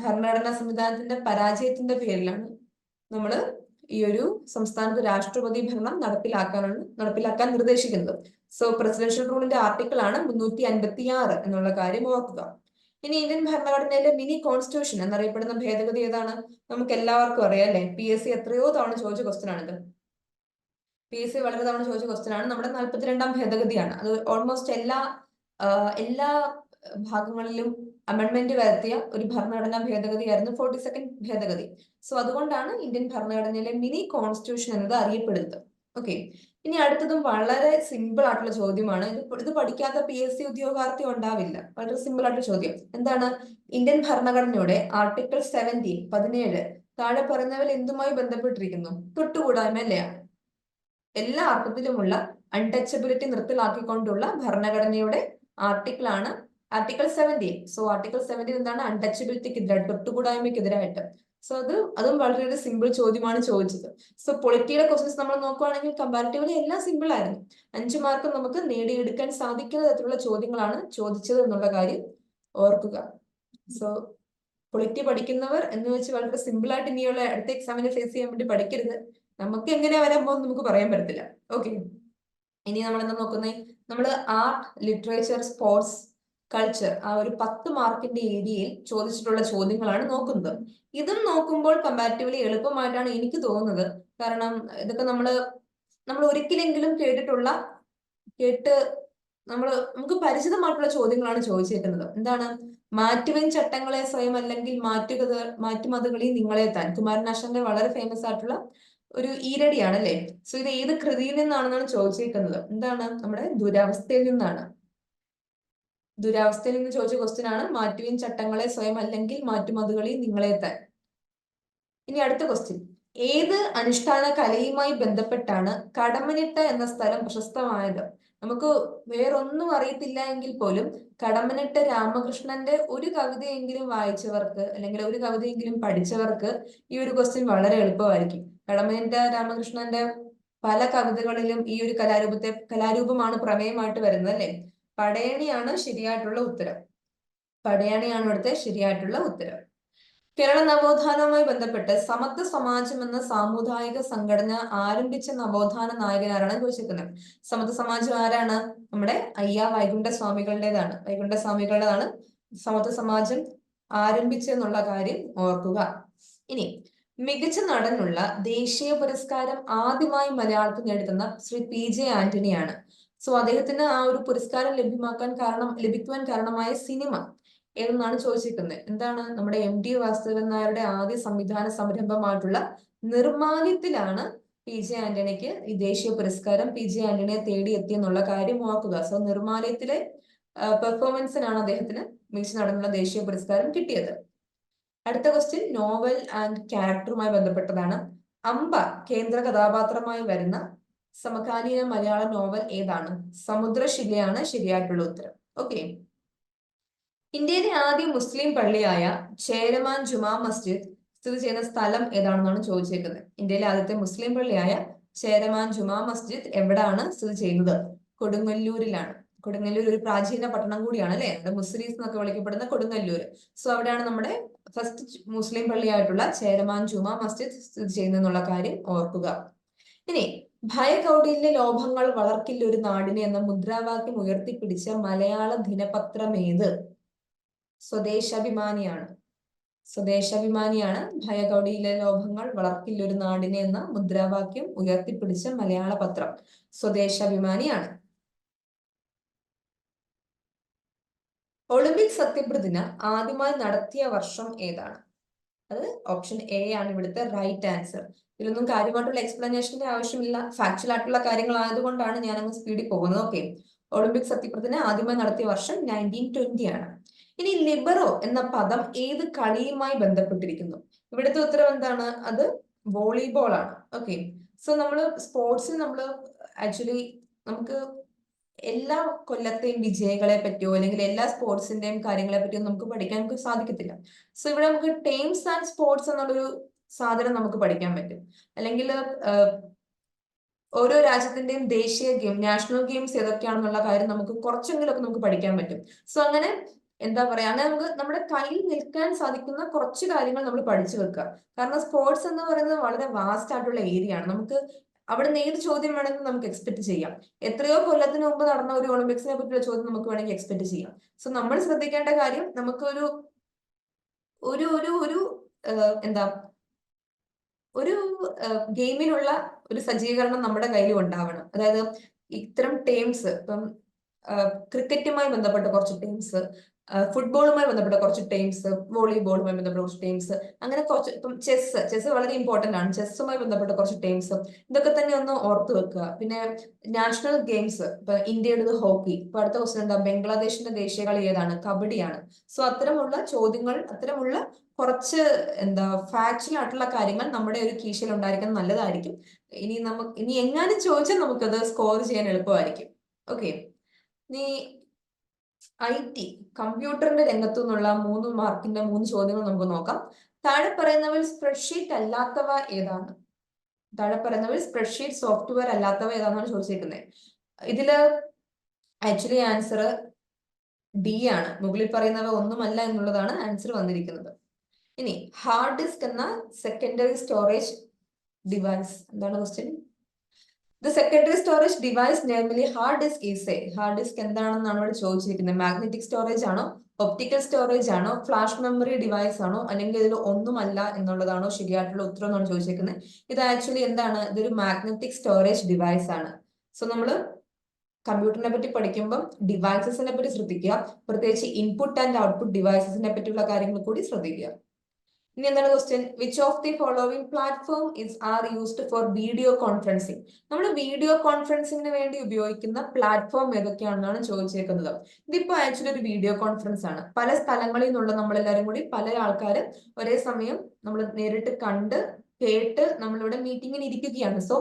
ഭരണഘടനാ സംവിധാനത്തിന്റെ പരാജയത്തിന്റെ പേരിലാണ് നമ്മൾ ഈ ഒരു സംസ്ഥാനത്ത് രാഷ്ട്രപതി ഭരണം നടപ്പിലാക്കാൻ നിർദ്ദേശിക്കുന്നത്. സോ പ്രസിഡൻഷ്യൽ റൂളിന്റെ ആർട്ടിക്കിൾ ആണ് 356 എന്നുള്ള കാര്യം ഓർക്കുക. ഇനി ഇന്ത്യൻ ഭരണഘടനയിലെ മിനി കോൺസ്റ്റിറ്റ്യൂഷൻ എന്നറിയപ്പെടുന്ന ഭേദഗതി ഏതാണ്? നമുക്ക് എല്ലാവർക്കും അറിയാം അല്ലെ, PSC എത്രയോ തവണ ചോദിച്ച ക്വസ്റ്റ്യൻ ആണിത്. PSC വളരെ തവണ ചോദിച്ച ക്വസ്റ്റ്യൻ ആണ്. നമ്മുടെ 42ാം ഭേദഗതിയാണ്. അത് ഓൾമോസ്റ്റ് എല്ലാ ഭാഗങ്ങളിലും അമെന്റ്മെന്റ് വരുത്തിയ ഒരു ഭരണഘടനാ ഭേദഗതിയായിരുന്നു 42nd ഭേദഗതി. സോ അതുകൊണ്ടാണ് ഇന്ത്യൻ ഭരണഘടനയിലെ മിനി കോൺസ്റ്റിറ്റ്യൂഷൻ എന്നത് അറിയപ്പെടുന്നത്. ഓക്കെ, ഇനി അടുത്തതും വളരെ സിമ്പിൾ ആയിട്ടുള്ള ചോദ്യമാണ്. ഇത് പഠിക്കാത്ത PSC ഉദ്യോഗാർത്ഥി ഉണ്ടാവില്ല. വളരെ സിമ്പിൾ ആയിട്ടുള്ള ചോദ്യം. എന്താണ്? ഇന്ത്യൻ ഭരണഘടനയുടെ ആർട്ടിക്കിൾ 17 താഴെ പറയുന്നവയിൽ എന്തുമായി ബന്ധപ്പെട്ടിരിക്കുന്നു? തൊട്ടുകൂടായ്മ അല്ലേ? എല്ലാ അർത്ഥത്തിലുമുള്ള അൺടച്ചബിലിറ്റി നിർത്തലാക്കിക്കൊണ്ടുള്ള ഭരണഘടനയുടെ ആർട്ടിക്കിൾ ആണ് ആർട്ടിക്കിൾ 17. സോ ആർട്ടിക്കിൾ 17 എന്താണ്? അൺടച്ചബിലിറ്റിക്കെതിരായിട്ട്, തൊട്ടുകൂടായ്മയ്ക്കെതിരായിട്ട്. സോ അതും വളരെ ഒരു സിമ്പിൾ ചോദ്യമാണ് ചോദിച്ചത്. സോ പൊളിറ്റിയുടെ ക്വസ്റ്റ്യൻസ് നമ്മൾ നോക്കുവാണെങ്കിൽ കമ്പാരിറ്റീവ്ലി എല്ലാം സിമ്പിൾ ആയിരുന്നു. 5 മാർക്ക് നമുക്ക് നേടിയെടുക്കാൻ സാധിക്കുന്ന തരത്തിലുള്ള ചോദ്യങ്ങളാണ് ചോദിച്ചത് എന്നുള്ള കാര്യം ഓർക്കുക. സോ പൊളിറ്റി പഠിക്കുന്നവർ എന്ന് വെച്ച് വളരെ സിമ്പിൾ ആയിട്ട് ഇനിയുള്ള അടുത്ത എക്സാമിനെ ഫേസ് ചെയ്യാൻ വേണ്ടി പഠിക്കരുത്. നമുക്ക് എങ്ങനെയാ വരാൻ പോകുന്നത് നമുക്ക് പറയാൻ പറ്റത്തില്ല. ഓക്കെ, ഇനി നമ്മൾ എന്താ നോക്കുന്നത്? നമ്മൾ ആർട്ട്, ലിറ്ററേച്ചർ, സ്പോർട്സ്, കൾച്ചർ ആ ഒരു 10 മാർക്കിന്റെ ഏരിയയിൽ ചോദിച്ചിട്ടുള്ള ചോദ്യങ്ങളാണ് നോക്കുന്നത്. ഇതും നോക്കുമ്പോൾ കമ്പാരിറ്റീവ്ലി എളുപ്പമായിട്ടാണ് എനിക്ക് തോന്നുന്നത്. കാരണം ഇതൊക്കെ നമ്മൾ ഒരിക്കലെങ്കിലും കേട്ട് നമുക്ക് പരിചിതമായിട്ടുള്ള ചോദ്യങ്ങളാണ് ചോദിച്ചേക്കുന്നത്. എന്താണ്? മാറ്റുവൻ ചട്ടങ്ങളെ സ്വയം അല്ലെങ്കിൽ മാറ്റുമതുകളി നിങ്ങളെ താൻ. കുമാരനാശാന്റെ വളരെ ഫേമസ് ആയിട്ടുള്ള ഒരു ഈരടിയാണ് അല്ലെ. സോ ഇത് ഏത് കൃതിയിൽ നിന്നാണെന്നാണ് ചോദിച്ചേക്കുന്നത്? എന്താണ്? നമ്മുടെ ദുരവസ്ഥയിൽ നിന്നാണ്. ദുരവസ്ഥയിൽ നിന്ന് ചോദിച്ച ക്വസ്റ്റ്യൻ ആണ് മാറ്റുവിൻ ചട്ടങ്ങളെ സ്വയം അല്ലെങ്കിൽ മാറ്റുമതുകളി നിങ്ങളെ താൻ. ഇനി അടുത്ത ക്വസ്റ്റ്യൻ. ഏത് അനുഷ്ഠാന കലയുമായി ബന്ധപ്പെട്ടാണ് കടമ്മനിട്ട എന്ന സ്ഥലം പ്രശസ്തമായത്? നമുക്ക് വേറൊന്നും അറിയത്തില്ല എങ്കിൽ പോലും കടമ്മനിട്ട രാമകൃഷ്ണന്റെ ഒരു കവിതയെങ്കിലും വായിച്ചവർക്ക് അല്ലെങ്കിൽ ഒരു കവിതയെങ്കിലും പഠിച്ചവർക്ക് ഈ ഒരു ക്വസ്റ്റ്യൻ വളരെ എളുപ്പമായിരിക്കും. കടമ്മനിട്ട രാമകൃഷ്ണന്റെ പല കവിതകളിലും ഈ ഒരു കലാരൂപമാണ് പ്രമേയമായിട്ട് വരുന്നത് അല്ലെ. പടയണിയാണ് ശരിയായിട്ടുള്ള ഉത്തരം. പടയണിയാണ് ഇവിടുത്തെ ശരിയായിട്ടുള്ള ഉത്തരം. കേരള നവോത്ഥാനവുമായി ബന്ധപ്പെട്ട് സമത്വ സമാജം എന്ന സാമുദായിക സംഘടന ആരംഭിച്ച നവോത്ഥാന നായകനാരാണ് ചോദിച്ചിരിക്കുന്നത്? സമത്വ സമാജം ആരാണ്? നമ്മുടെ അയ്യാ വൈകുണ്ഠസ്വാമികളുടേതാണ് സമത്വ സമാജം ആരംഭിച്ചെന്നുള്ള കാര്യം ഓർക്കുക. ഇനി മികച്ച നടനുള്ള ദേശീയ പുരസ്കാരം ആദ്യമായി മലയാളത്തിൽ നേടുന്ന ശ്രീ PJ ആന്റണിയാണ്. സോ അദ്ദേഹത്തിന് ആ ഒരു പുരസ്കാരം ലഭിക്കുവാൻ കാരണമായ സിനിമ ഏതെന്നാണ് ചോദിച്ചിരിക്കുന്നത്? എന്താണ്? നമ്മുടെ MT വാസുദേവൻ നായരുടെ ആദ്യ സംവിധാന സംരംഭമായിട്ടുള്ള നിർമ്മാല്യത്തിലാണ് PJ ആന്റണിക്ക് ഈ ദേശീയ പുരസ്കാരം PJ ആന്റണിയെ തേടിയെത്തിയെന്നുള്ള കാര്യം ഓർക്കുക. സോ നിർമ്മാല്യത്തിലെ പെർഫോമൻസിനാണ് അദ്ദേഹത്തിന് മികച്ച നടനുള്ള ദേശീയ പുരസ്കാരം കിട്ടിയത്. അടുത്ത ക്വസ്റ്റ്യൻ നോവൽ ആൻഡ് ക്യാരക്ടറുമായി ബന്ധപ്പെട്ടതാണ്. അമ്പ കേന്ദ്ര കഥാപാത്രമായി വരുന്ന സമകാലീന മലയാള നോവൽ ഏതാണ്? സമുദ്രശിലയാണ് ശരിയായിട്ടുള്ള ഉത്തരം. ഓക്കെ, ഇന്ത്യയിലെ ആദ്യ മുസ്ലിം പള്ളിയായ ചേരമാൻ ജുമാ മസ്ജിദ് സ്ഥിതി ചെയ്യുന്ന സ്ഥലം ഏതാണെന്നാണ് ചോദിച്ചേക്കുന്നത്. ഇന്ത്യയിലെ ആദ്യത്തെ മുസ്ലിം പള്ളിയായ ചേരമാൻ ജുമാ മസ്ജിദ് എവിടാണ് സ്ഥിതി ചെയ്യുന്നത്? കൊടുങ്ങല്ലൂരിലാണ്. കൊടുങ്ങല്ലൂർ ഒരു പ്രാചീന പട്ടണം കൂടിയാണ് അല്ലെ, നമ്മുടെ മുസ്ലിംസ് എന്നൊക്കെ വിളിക്കപ്പെടുന്ന കൊടുങ്ങല്ലൂർ. സോ അവിടെയാണ് നമ്മുടെ ഫസ്റ്റ് മുസ്ലിം പള്ളിയായിട്ടുള്ള ചേരമാൻ ജുമാ മസ്ജിദ് സ്ഥിതി ചെയ്യുന്നുള്ള കാര്യം ഓർക്കുക. ഇനി ഭയകൗടില്യ ലോഭങ്ങൾ വളർക്കില്ല ഒരു നാടിനെ എന്ന മുദ്രാവാക്യം ഉയർത്തിപ്പിടിച്ച മലയാള ദിനപത്രം ഏത്? സ്വദേശാഭിമാനിയാണ്. ഭയകൗടില്യ ലോഭങ്ങൾ വളർക്കില്ല ഒരു നാടിനെ എന്ന മുദ്രാവാക്യം ഉയർത്തിപ്പിടിച്ച മലയാള പത്രം സ്വദേശാഭിമാനിയാണ്. ഒളിമ്പിക് സത്യപ്രതിജ്ഞ ആദ്യമായി നടത്തിയ വർഷം ഏതാണ്? അത് ഓപ്ഷൻ A ആണ് ഇവിടുത്തെ റൈറ്റ് ആൻസർ. ഇതിലൊന്നും കാര്യമായിട്ടുള്ള എക്സ്പ്ലനേഷന്റെ ആവശ്യമില്ല, ഫാക്ച്വൽ ആയിട്ടുള്ള കാര്യങ്ങൾ ആയതുകൊണ്ടാണ് ഞാൻ അങ്ങ് സ്പീഡിൽ പോകുന്നത്. ഓക്കെ, ഒളിമ്പിക് സത്യപ്രതിജ്ഞ ആദ്യമായി നടത്തിയ വർഷം 1920 ആണ്. ഇനി ലിബറോ എന്ന പദം ഏത് കളിയുമായി ബന്ധപ്പെട്ടിരിക്കുന്നു? ഇവിടുത്തെ ഉത്തരം എന്താണ്? അത് വോളിബോൾ ആണ്. ഓക്കെ, സോ സ്പോർട്സിൽ ആക്ച്വലി നമുക്ക് എല്ലാ കൊല്ലത്തെയും വിജയികളെ പറ്റിയോ അല്ലെങ്കിൽ എല്ലാ സ്പോർട്സിന്റെയും കാര്യങ്ങളെ പറ്റിയോ നമുക്ക് പഠിക്കാൻ സാധിക്കത്തില്ല. സോ ഇവിടെ നമുക്ക് ടീംസ് ആൻഡ് സ്പോർട്സ് എന്നുള്ളൊരു സാധനം നമുക്ക് പഠിക്കാൻ പറ്റും. അല്ലെങ്കിൽ ഓരോ രാജ്യത്തിന്റെയും ദേശീയ ഗെയിം, നാഷണൽ ഗെയിംസ് ഏതൊക്കെയാണെന്നുള്ള കാര്യം നമുക്ക് കുറച്ചെങ്കിലുമൊക്കെ നമുക്ക് പഠിക്കാൻ പറ്റും. സോ അങ്ങനെ എന്താ പറയാ, അങ്ങനെ നമുക്ക് നമ്മുടെ കയ്യിൽ നിൽക്കാൻ സാധിക്കുന്ന കുറച്ച് കാര്യങ്ങൾ നമ്മൾ പഠിച്ചു വെക്കുക. കാരണം സ്പോർട്സ് എന്ന് പറയുന്നത് വളരെ വാസ്റ്റ് ആയിട്ടുള്ള ഏരിയ ആണ്. നമുക്ക് അവിടെ നിന്ന് ഏത് ചോദ്യം വേണമെങ്കിലും നമുക്ക് എക്സ്പെക്ട് ചെയ്യാം. എത്രയോ കൊല്ലത്തിന് മുമ്പ് നടന്ന ഒരു ഒളിമ്പിക്സിനെ പറ്റിയുള്ള ചോദ്യം നമുക്ക് വേണമെങ്കിൽ എക്സ്പെക്ട് ചെയ്യാം. സോ നമ്മൾ ശ്രദ്ധിക്കേണ്ട കാര്യം, നമുക്കൊരു ഒരു ഒരു ഒരു എന്താ ഒരു ഗെയിമിനുള്ള ഒരു സജ്ജീകരണം നമ്മുടെ കയ്യിൽ ഉണ്ടാവണം. അതായത് ഇത്തരം ടീംസ്, ഇപ്പം ക്രിക്കറ്റുമായി ബന്ധപ്പെട്ട കുറച്ച് ടീംസ്, ഫുട്ബോളുമായി ബന്ധപ്പെട്ട കുറച്ച് ടീംസ്, വോളിബോളുമായി ബന്ധപ്പെട്ട കുറച്ച് ടീംസ്, അങ്ങനെ കുറച്ച്, ഇപ്പം ചെസ് വളരെ ഇമ്പോർട്ടന്റ് ആണ്. ചെസ്സുമായി ബന്ധപ്പെട്ട കുറച്ച് ടീംസ്, ഇതൊക്കെ തന്നെ ഒന്ന് ഓർത്ത് വെക്കുക. പിന്നെ നാഷണൽ ഗെയിംസ്, ഇപ്പൊ ഇന്ത്യയുടെ ഹോക്കി, ഇപ്പൊ അടുത്ത ക്വസ്റ്റൻ എന്താ, ബംഗ്ലാദേശിന്റെ ദേശീയ കളി ഏതാണ്, കബഡിയാണ്. സോ അത്തരമുള്ള ചോദ്യങ്ങൾ, അത്തരമുള്ള കുറച്ച് ഫാക്ച്വൽ ആയിട്ടുള്ള കാര്യങ്ങൾ നമ്മുടെ ഒരു കീശയിൽ ഉണ്ടായിരിക്കുന്നത് നല്ലതായിരിക്കും. ഇനി എങ്ങാനും ചോദിച്ചാൽ നമുക്കത് സ്കോർ ചെയ്യാൻ എളുപ്പമായിരിക്കും. ഓക്കെ, നീ IT കമ്പ്യൂട്ടറിന്റെ രംഗത്തു നിന്നുള്ള 3 മാർക്കിന്റെ 3 ചോദ്യങ്ങൾ നമുക്ക് നോക്കാം. താഴെ പറയുന്നവയിൽ സ്പ്രെഡ്ഷീറ്റ് അല്ലാത്തവ ഏതാണ്? സ്പ്രെഡ്ഷീറ്റ് സോഫ്റ്റ്വെയർ അല്ലാത്തവ ഏതാണെന്നാണ് ചോദിച്ചിരിക്കുന്നത്. ഇതില് ആക്ച്വലി ആൻസർ D ആണ്. മുകളിൽ പറയുന്നവ ഒന്നുമല്ല എന്നുള്ളതാണ് ആൻസർ വന്നിരിക്കുന്നത്. ഇനി ഹാർഡ് ഡിസ്ക് എന്ന സെക്കൻഡറി സ്റ്റോറേജ് ഡിവൈസ് എന്താണ് question? The secondary storage device, namely hard disk, is a hard disk എന്താണെന്നാണ് ഇവിടെ ചോദിച്ചിരിക്കുന്നത്. മാഗ്നറ്റിക് സ്റ്റോറേജ് ആണോ, ഒപ്റ്റിക്കൽ സ്റ്റോറേജ് ആണോ, ഫ്ലാഷ് മെമ്മറി ഡിവൈസ് ആണോ, അല്ലെങ്കിൽ ഇതിൽ ഒന്നുമല്ല എന്നുള്ളതാണോ ശരിയായിട്ടുള്ള ഉത്തരം എന്നാണ് ചോദിച്ചിരിക്കുന്നത്. ഇത് ആക്ച്വലി എന്താണ്? ഇതൊരു മാഗ്നറ്റിക് സ്റ്റോറേജ് ഡിവൈസ് ആണ്. സോ നമ്മൾ കമ്പ്യൂട്ടറിനെ പറ്റി പഠിക്കുമ്പോൾ ഡിവൈസസിനെ പറ്റി ശ്രദ്ധിക്കുക, പ്രത്യേകിച്ച് ഇൻപുട്ട് ആൻഡ് ഔട്ട്പുട്ട് ഡിവൈസസിനെ പറ്റിയുള്ള കാര്യങ്ങൾ കൂടി ശ്രദ്ധിക്കുക. ഇനി എന്താണ് question? Which of the following platform are used for video conferencing? നമ്മൾ വീഡിയോ കോൺഫറൻസിങ്ങിന് വേണ്ടി ഉപയോഗിക്കുന്ന പ്ലാറ്റ്ഫോം ഏതൊക്കെയാണെന്നാണ് ചോദിച്ചേക്കുന്നത്. ഇതിപ്പോ ആക്ച്വലി ഒരു വീഡിയോ കോൺഫറൻസ് ആണ്. പല സ്ഥലങ്ങളിൽ നിന്നുള്ള നമ്മളെല്ലാവരും കൂടി, പല ആൾക്കാരും ഒരേ സമയം നമ്മൾ നേരിട്ട് കണ്ട് കേട്ട് നമ്മളിവിടെ മീറ്റിംഗിന് ഇരിക്കുകയാണ്. സോ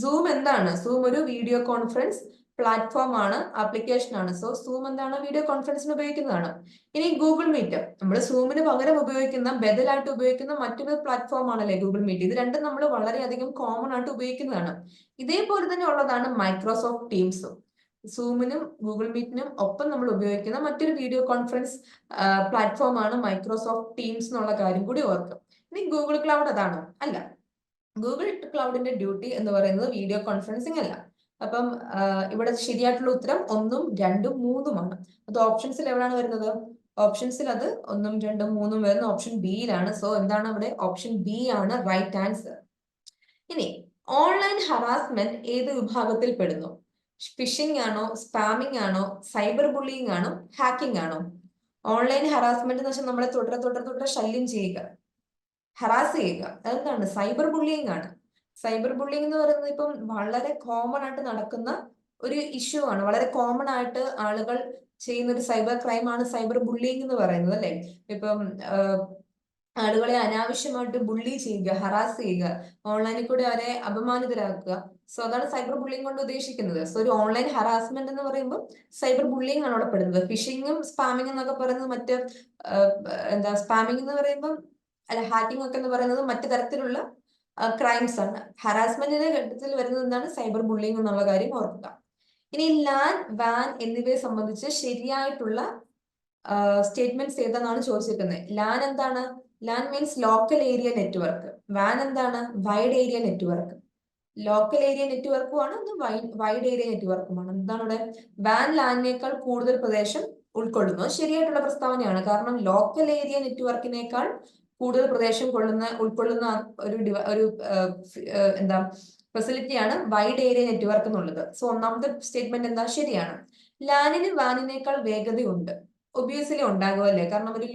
സൂം എന്താണ്? സൂം ഒരു വീഡിയോ കോൺഫറൻസ് പ്ലാറ്റ്ഫോം ആണ്, ആപ്ലിക്കേഷൻ ആണ്. സോ സൂം എന്താണ്? വീഡിയോ കോൺഫറൻസിന് ഉപയോഗിക്കുന്നതാണ്. ഇനി ഗൂഗിൾ മീറ്റ്, നമ്മൾ സൂമിന് പകരം ഉപയോഗിക്കുന്ന, ബദലായിട്ട് ഉപയോഗിക്കുന്ന മറ്റൊരു പ്ലാറ്റ്ഫോം ആണല്ലേ ഗൂഗിൾ മീറ്റ്. ഇത് രണ്ടും നമ്മൾ വളരെയധികം കോമൺ ആയിട്ട് ഉപയോഗിക്കുന്നതാണ്. ഇതേപോലെ തന്നെ ഉള്ളതാണ് മൈക്രോസോഫ്റ്റ് ടീംസും. സൂമിനും ഗൂഗിൾ മീറ്റിനും ഒപ്പം നമ്മൾ ഉപയോഗിക്കുന്ന മറ്റൊരു വീഡിയോ കോൺഫറൻസ് പ്ലാറ്റ്ഫോം ആണ് മൈക്രോസോഫ്റ്റ് ടീംസ് എന്നുള്ള കാര്യം കൂടി ഓർക്കും. ഇനി ഗൂഗിൾ ക്ലൗഡ് അതാണോ? അല്ല. ഗൂഗിൾ ക്ലൗഡിന്റെ ഡ്യൂട്ടി എന്ന് പറയുന്നത് വീഡിയോ കോൺഫറൻസിങ് അല്ല. അപ്പം ഇവിടെ ശരിയായിട്ടുള്ള ഉത്തരം 1, 2, 3 അത് ഓപ്ഷൻസിൽ എവിടെയാണ് വരുന്നത്? ഓപ്ഷൻസിൽ അത് 1, 2, 3 വരുന്ന ഓപ്ഷൻ ബിയിലാണ്. സോ എന്താണ് അവിടെ? ഓപ്ഷൻ ബി ആണ് റൈറ്റ് ആൻസർ. ഇനി ഓൺലൈൻ ഹറാസ്മെന്റ് ഏത് വിഭാഗത്തിൽ പെടുന്നു? ഫിഷിംഗ് ആണോ, സ്പാമിംഗ് ആണോ, സൈബർ ബുള്ളിങ് ആണോ, ഹാക്കിംഗ് ആണോ? ഓൺലൈൻ ഹറാസ്മെന്റ് എന്ന് വെച്ചാൽ നമ്മളെ തുടരെ ശല്യം ചെയ്യുക, ഹറാസ് ചെയ്യുക. അതെന്താണ്? സൈബർ ബുള്ളിങ് ആണ്. സൈബർ ബുള്ളിങ് എന്ന് പറയുന്നത് ഇപ്പം വളരെ കോമൺ ആയിട്ട് നടക്കുന്ന ഒരു ഇഷ്യൂ ആണ്. വളരെ കോമൺ ആയിട്ട് ആളുകൾ ചെയ്യുന്ന ഒരു സൈബർ ക്രൈം ആണ് സൈബർ ബുള്ളിങ് എന്ന് പറയുന്നത്, അല്ലെ? ഇപ്പം ആളുകളെ അനാവശ്യമായിട്ട് ബുള്ളി ചെയ്യുക, ഹറാസ് ചെയ്യുക, ഓൺലൈനിൽ കൂടെ അവരെ അപമാനിതരാക്കുക. സോ അതാണ് സൈബർ ബുള്ളിങ് കൊണ്ട് ഉദ്ദേശിക്കുന്നത്. സോ ഒരു ഓൺലൈൻ ഹറാസ്മെന്റ് എന്ന് പറയുമ്പോൾ സൈബർ ബുള്ളിങ് ആണ് അവിടെ പെടുന്നത്. ഫിഷിങ്ങും സ്പാമിംഗ് എന്നൊക്കെ പറയുന്നത് മറ്റ് സ്പാമിംഗ് എന്ന് പറയുമ്പോൾ, അല്ല, ഹാക്കിംഗ് ഒക്കെ എന്ന് പറയുന്നത് മറ്റു തരത്തിലുള്ള ക്രൈംസ് ആണ്. ഹറാസ്മെന്റിന്റെ ഘട്ടത്തിൽ വരുന്നത് എന്താണ്? സൈബർ ബുള്ളിങ് എന്നുള്ള കാര്യം ഓർക്കുക. ഇനി ലാൻ, വാൻ എന്നിവയെ സംബന്ധിച്ച് ശരിയായിട്ടുള്ള സ്റ്റേറ്റ്മെന്റ്സ് ഏതെന്നാണ് ചോദിച്ചിരിക്കുന്നത്. ലാൻ എന്താണ്? LAN means local area network. വാൻ എന്താണ്? Wide area network. Local area നെറ്റ്വർക്കുമാണ്, ഒന്ന് വൈഡ് ഏരിയ നെറ്റ്വർക്കുമാണ്. എന്താണ് ഇവിടെ? വാൻ ലാനിനേക്കാൾ കൂടുതൽ പ്രദേശം ഉൾക്കൊള്ളുന്നു. ശരിയായിട്ടുള്ള പ്രസ്താവനയാണ്. കാരണം ലോക്കൽ ഏരിയ നെറ്റ്വർക്കിനേക്കാൾ കൂടുതൽ പ്രദേശം ഉൾക്കൊള്ളുന്ന ഒരു ഫെസിലിറ്റിയാണ് വൈഡ് ഏരിയ നെറ്റ്വർക്ക് എന്നുള്ളത്. സോ ഒന്നാമത്തെ സ്റ്റേറ്റ്മെന്റ് എന്താ? ശരിയാണ്. ലാനിന് വാനിനേക്കാൾ വേഗതയുണ്ട്. ഒബിയസ്ലി ഉണ്ടാകുമല്ലേ? കാരണം ഒരു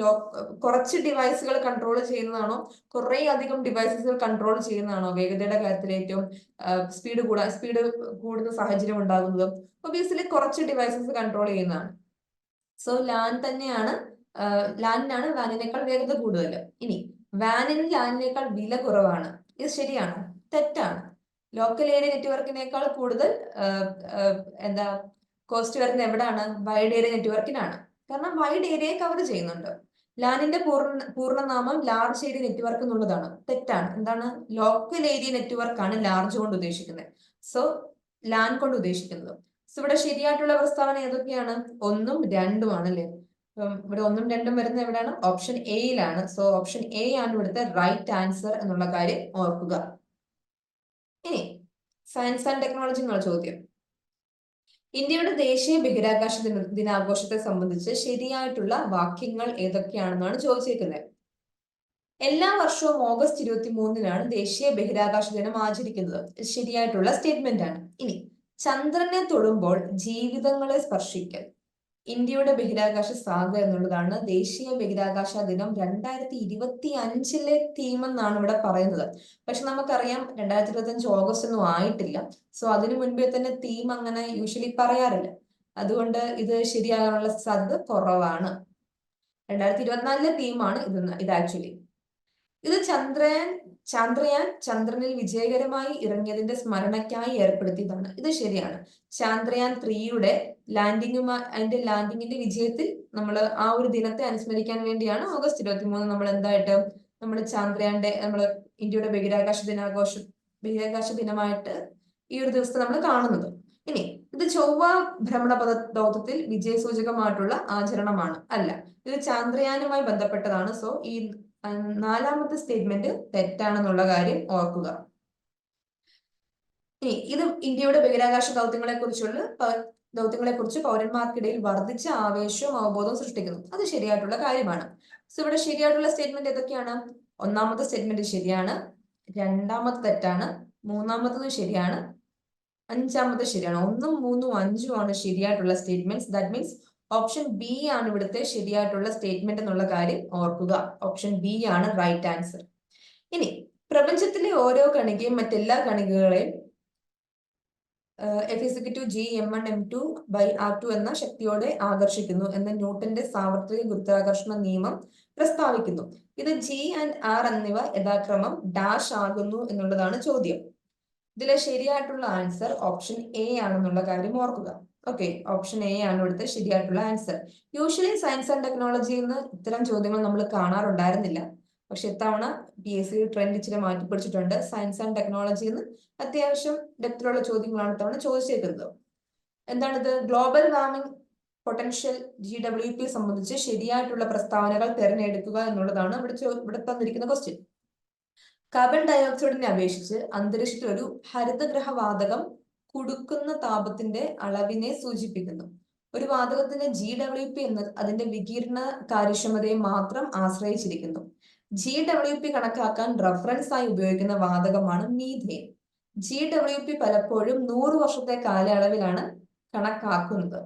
കുറച്ച് ഡിവൈസുകൾ കൺട്രോൾ ചെയ്യുന്നതാണോ, കുറെ അധികം ഡിവൈസുകൾ കൺട്രോൾ ചെയ്യുന്നതാണോ വേഗതയുടെ കാര്യത്തിൽ ഏറ്റവും സ്പീഡ് കൂടുന്ന സാഹചര്യം ഉണ്ടാകുന്നത്? ഒബിയസ്ലി കുറച്ച് ഡിവൈസസ് കൺട്രോൾ ചെയ്യുന്നതാണ്. സോ ലാൻ തന്നെയാണ്, ലാനിനാണ് വാനിനേക്കാൾ വേഗത കൂടുതൽ. ഇനി വാനിന് ലാനിനേക്കാൾ വില കുറവാണ്. ഇത് ശരിയാണ്? തെറ്റാണ്. ലോക്കൽ ഏരിയ നെറ്റ്വർക്കിനേക്കാൾ കൂടുതൽ കോസ്റ്റ് വരുന്നത് എവിടാണ്? വൈഡ് ഏരിയ നെറ്റ്വർക്കിനാണ്. കാരണം വൈഡ് ഏരിയയെ കവർ ചെയ്യുന്നുണ്ട്. ലാനിന്റെ പൂർണ്ണനാമം ലാർജ് ഏരിയ നെറ്റ്വർക്ക് എന്നുള്ളതാണ്. തെറ്റാണ്. എന്താണ്? ലോക്കൽ ഏരിയ നെറ്റ്വർക്ക് ആണ് ലാർജ് കൊണ്ട് ഉദ്ദേശിക്കുന്നത്. സോ ലാൻ കൊണ്ട് ഉദ്ദേശിക്കുന്നത്. സോ ഇവിടെ ശരിയായിട്ടുള്ള പ്രസ്താവന ഏതൊക്കെയാണ്? 1, 2 ആണല്ലേ? ഇവിടെ 1ഉം 2ഉം വരുന്നത് എവിടെയാണ്? ഓപ്ഷൻ എയിലാണ്. സോ ഓപ്ഷൻ എ ആണ് ഇവിടുത്തെ റൈറ്റ് ആൻസർ എന്നുള്ള കാര്യം ഓർക്കുക. ഇനി സയൻസ് ആൻഡ് ടെക്നോളജി എന്നുള്ള ചോദ്യം. ഇന്ത്യയുടെ ദേശീയ ബഹിരാകാശ ദിനാഘോഷത്തെ സംബന്ധിച്ച് ശരിയായിട്ടുള്ള വാക്യങ്ങൾ ഏതൊക്കെയാണെന്നാണ് ചോദിച്ചിരിക്കുന്നത്. എല്ലാ വർഷവും ഓഗസ്റ്റ് 23-നാണ് ദേശീയ ബഹിരാകാശ ദിനം ആചരിക്കുന്നത്. ശരിയായിട്ടുള്ള സ്റ്റേറ്റ്മെന്റ് ആണ്. ഇനി ചന്ദ്രനെ തൊടുമ്പോൾ ജീവിതങ്ങളെ സ്പർശിക്കൽ, ഇന്ത്യയുടെ ബഹിരാകാശ സാധ്യത എന്നുള്ളതാണ് ദേശീയ ബഹിരാകാശ ദിനം 2025 തീം എന്നാണ് ഇവിടെ പറയുന്നത്. പക്ഷെ നമുക്കറിയാം 2025 ഓഗസ്റ്റ് ഒന്നും ആയിട്ടില്ല. സോ അതിനു മുൻപേ തന്നെ തീം അങ്ങനെ യൂഷ്വലി പറയാറില്ല. അതുകൊണ്ട് ഇത് ശരിയാകാനുള്ള സാധ്യത കുറവാണ്. 2024 തീമാണ് ഇത് ആക്ച്വലി. ഇത് ചന്ദ്രയാൻ ചന്ദ്രനിൽ വിജയകരമായി ഇറങ്ങിയതിന്റെ സ്മരണയ്ക്കായി ഏർപ്പെടുത്തിയതാണ്. ഇത് ശരിയാണ്. ചന്ദ്രയാൻ 3യുടെ അതിന്റെ ലാൻഡിങ്ങിന്റെ വിജയത്തിൽ നമ്മൾ ആ ഒരു ദിനത്തെ അനുസ്മരിക്കാൻ വേണ്ടിയാണ് ഓഗസ്റ്റ് 23 നമ്മൾ എന്തായിട്ട് നമ്മൾ ഇന്ത്യയുടെ ബഹിരാകാശ ദിനമായിട്ട് ഈ ഒരു ദിവസത്തെ നമ്മൾ കാണുന്നത്. ഇനി ഇത് ചൊവ്വ ഭ്രമണ ദൗത്യത്തിൽ വിജയസൂചകമായിട്ടുള്ള ആചരണമാണ്. അല്ല, ഇത് ചന്ദ്രയാനുമായി ബന്ധപ്പെട്ടതാണ്. സോ ഈ 4ാമത്തെ സ്റ്റേറ്റ്മെന്റ് തെറ്റാണെന്നുള്ള കാര്യം ഓർക്കുക. ഇനി ഇത് ഇന്ത്യയുടെ ബഹിരാകാശ ദൗത്യങ്ങളെ കുറിച്ച് പൗരന്മാർക്കിടയിൽ വർദ്ധിച്ച ആവേശവും അവബോധവും സൃഷ്ടിക്കുന്നു. അത് ശരിയായിട്ടുള്ള കാര്യമാണ്. സോ ഇവിടെ ശരിയായിട്ടുള്ള സ്റ്റേറ്റ്മെന്റ് ഏതൊക്കെയാണ്? 1ാമത്തെ സ്റ്റേറ്റ്മെന്റ് ശരിയാണ്, 2ാമത്തെ തെറ്റാണ്, 3ാമത്തത് ശരിയാണ്, 5ാമത്തെ ശരിയാണ്. 1ഉം 3ഉം 5ഉം ആണ് ശരിയായിട്ടുള്ള statements. That means option B ആണ് ഇവിടുത്തെ ശരിയായിട്ടുള്ള സ്റ്റേറ്റ്മെന്റ് എന്നുള്ള കാര്യം ഓർക്കുക. ഓപ്ഷൻ ബി ആണ് റൈറ്റ് ആൻസർ. ഇനി പ്രപഞ്ചത്തിലെ ഓരോ കണികയും മറ്റെല്ലാ കണികകളെയും F=G(m1m2/r2) എന്ന ശക്തിയോടെ ആകർഷിക്കുന്നു എന്ന ന്യൂട്ടന്റെ സാർവത്രിക ഗുരുത്വാകർഷണ നിയമം പ്രസ്താവിക്കുന്നു. ഇത് G and R എന്നിവ യഥാക്രമം ഡാഷ് ആകുന്നു എന്നുള്ളതാണ് ചോദ്യം. ഇതിലെ ശരിയായിട്ടുള്ള ആൻസർ ഓപ്ഷൻ എ ആണെന്നുള്ള കാര്യം ഓർക്കുക. ഓക്കെ, ഓപ്ഷൻ എ ആണ് ഇവിടുത്തെ ശരിയായിട്ടുള്ള ആൻസർ. യൂഷ്വലി സയൻസ് ആൻഡ് ടെക്നോളജിയിൽ നിന്ന് ഇത്തരം ചോദ്യങ്ങൾ നമ്മൾ കാണാറുണ്ടായിരുന്നില്ല. പക്ഷെ ഇത്തവണ PSC ട്രെൻഡ് ഇച്ചിരി മാറ്റിപ്പിടിച്ചിട്ടുണ്ട്. സയൻസ് ആൻഡ് ടെക്നോളജിയിൽ നിന്ന് അത്യാവശ്യം ഡെപ്തിലുള്ള ചോദ്യങ്ങളാണ് ഇത്തവണ ചോദിച്ചേക്കുന്നത്. എന്താണിത്? ഗ്ലോബൽ വാർമിംഗ് പൊട്ടൻഷ്യൽ GWP സംബന്ധിച്ച് ശരിയായിട്ടുള്ള പ്രസ്താവനകൾ തിരഞ്ഞെടുക്കുക എന്നുള്ളതാണ് ഇവിടെ തന്നിരിക്കുന്ന ക്വസ്റ്റ്യൻ. കാർബൺ ഡയോക്സൈഡിനെ അപേക്ഷിച്ച് അന്തരീക്ഷത്തിൽ ഒരു ഹരിതഗ്രഹവാതകം കുടുക്കുന്ന താപത്തിന്റെ അളവിനെ സൂചിപ്പിക്കുന്നു. ഒരു വാതകത്തിന്റെ GWP എന്നത് അതിന്റെ വികിരണ കാര്യക്ഷമതയെ മാത്രം ആശ്രയിച്ചിരിക്കുന്നു. GWP കണക്കാക്കാൻ റഫറൻസ് ആയി ഉപയോഗിക്കുന്ന വാതകമാണ് മീഥേൻ. GWP പലപ്പോഴും 100 വർഷത്തെ കാലയളവിലാണ് കണക്കാക്കുന്നത്.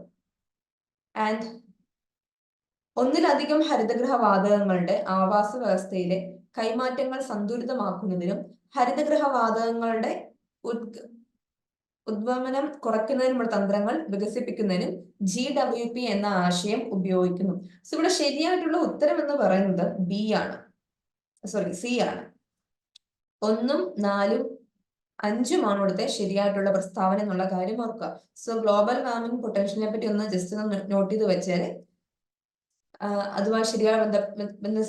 ആൻഡ് ഒന്നിലധികം ഹരിതഗ്രഹ വാതകങ്ങളുടെ ആവാസ വ്യവസ്ഥയിലെ കൈമാറ്റങ്ങൾ സന്തുലിതമാക്കുന്നതിനും ഹരിതഗ്രഹ വാതകങ്ങളുടെ ഉദ്വമനം കുറയ്ക്കുന്നതിനുള്ള തന്ത്രങ്ങൾ വികസിപ്പിക്കുന്നതിനും GWP എന്ന ആശയം ഉപയോഗിക്കുന്നു. സോ ഇവിടെ ശരിയായിട്ടുള്ള ഉത്തരം എന്ന് പറയുന്നത് സി ആണ്. 1ഉം 4ഉം 5ഉമാണ് ഇവിടുത്തെ ശരിയായിട്ടുള്ള പ്രസ്താവന എന്നുള്ള കാര്യം ഓർക്കുക. സോ ഗ്ലോബൽ വാർമിംഗ് പൊട്ടൻഷ്യലിനെ പറ്റി ഒന്ന് ജസ്റ്റ് ഒന്ന് നോട്ട് ചെയ്ത് വെച്ചാൽ അതുമായി ശരിയായ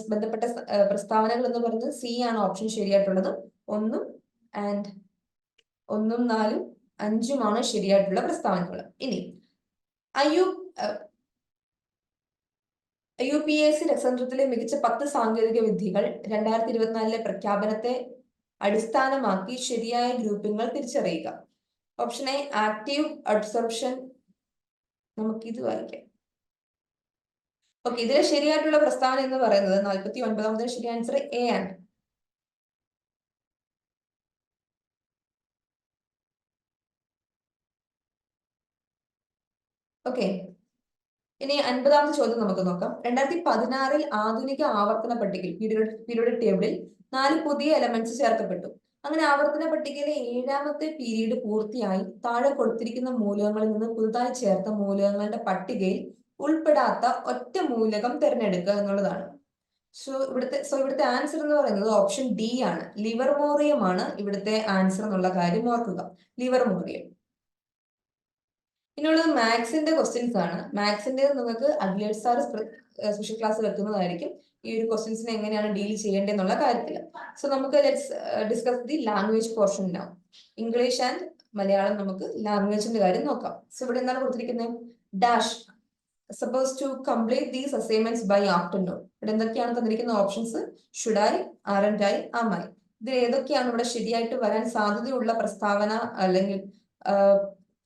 ബന്ധപ്പെട്ട പ്രസ്താവനകൾ എന്ന് പറയുന്നത് സി ആണ് ഓപ്ഷൻ ശരിയായിട്ടുള്ളത്. 1ഉം 4ഉം 5ഉമാണ് ശരിയായിട്ടുള്ള പ്രസ്താവനകൾ. ഇനി IUPAC രസതന്ത്രത്തിലെ മികച്ച 10 സാങ്കേതിക വിദ്യകൾ 2024 പ്രഖ്യാപനത്തെ അടിസ്ഥാനമാക്കി ശരിയായ ഗ്രൂപ്പിംഗുകൾ തിരിച്ചറിയുക. Option A active absorption. നമുക്കിത് വായിക്കാം. ഓക്കെ, ഇതിലെ ശരിയായിട്ടുള്ള പ്രസ്താവന എന്ന് പറയുന്നത് 49ാമത്തെ ശരി ആൻസർ എ ആണ്. ഓക്കെ, ഇനി 50ാമത്തെ ചോദ്യം നമുക്ക് നോക്കാം. 2016 ആധുനിക ആവർത്തന പട്ടികയിൽ പീരിയോഡിക് ടേബിളിൽ 4 പുതിയ എലമെന്റ്സ് ചേർക്കപ്പെട്ടു. അങ്ങനെ ആവർത്തന പട്ടികയിലെ 7ാമത്തെ പീരീഡ് പൂർത്തിയായി താഴെ കൊടുത്തിരിക്കുന്ന മൂലകങ്ങളിൽ നിന്ന് പുതുതായി ചേർത്ത മൂലകങ്ങളുടെ പട്ടികയിൽ ഉൾപ്പെടാത്ത ഒറ്റ മൂലകം തിരഞ്ഞെടുക്കുക എന്നുള്ളതാണ്. ഇവിടുത്തെ ആൻസർ എന്ന് പറയുന്നത് ഓപ്ഷൻ ഡി ആണ്. ലിവർമോറിയം ആണ് ഇവിടുത്തെ ആൻസർ എന്നുള്ള കാര്യം ഓർക്കുക. ലിവർമോറിയം. ഇനിയുള്ളത് മാത്സിന്റെ ക്വസ്റ്റ്യൻസ് ആണ്. മാത്സിന്റെ നിങ്ങൾക്ക് അഖിലേഷ് സാർ സ്പെഷ്യൽ ക്ലാസ് വെക്കുന്നതായിരിക്കും ഈ ഒരു ക്വസ്റ്റ്യൻസിനെ എങ്ങനെയാണ് ഡീൽ ചെയ്യേണ്ടതെന്നുള്ള കാര്യത്തിൽ. സോ നമുക്ക് discuss the language portion now. English and Malayalam നമുക്ക് ലാംഗ്വേജിന്റെ കാര്യം നോക്കാം. സോ ഇവിടെ എന്താണ് കൊടുത്തിരിക്കുന്നത്? Dash supposed to complete these assignments by afternoon. ഇവിടെ എന്തൊക്കെയാണ് തന്നിരിക്കുന്ന options? Should I, aren't I, am I. ഇതിൽ ഏതൊക്കെയാണ് ഇവിടെ ശരിയായിട്ട് വരാൻ സാധ്യതയുള്ള പ്രസ്താവന അല്ലെങ്കിൽ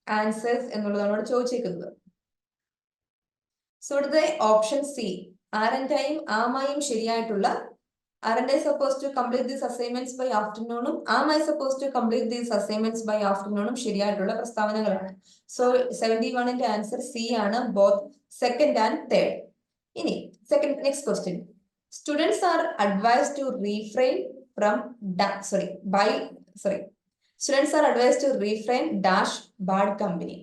ആൻസേഴ്സ് എന്നുള്ളതാണ് ഇവിടെ ചോദിച്ചേക്കുന്നത്. സോ ഇവിടുത്തെ ഓപ്ഷൻ സി, ആറന്റ് ഐയും ആം ഐയും ശരിയായിട്ടുള്ള, aren't I supposed to complete these assignments by afternoon? Am I supposed to complete these assignments by afternoon? ശരിയായിട്ടുള്ള പ്രസ്താവനകളാണ്. സോ 71ന്റെ ആൻസർ സി ആണ്, ബോത്ത് സെക്കൻഡ് ആൻഡ് തേർഡ്. ഇനി next question. Students are advised to refrain from students are advised to refrain dash bad company.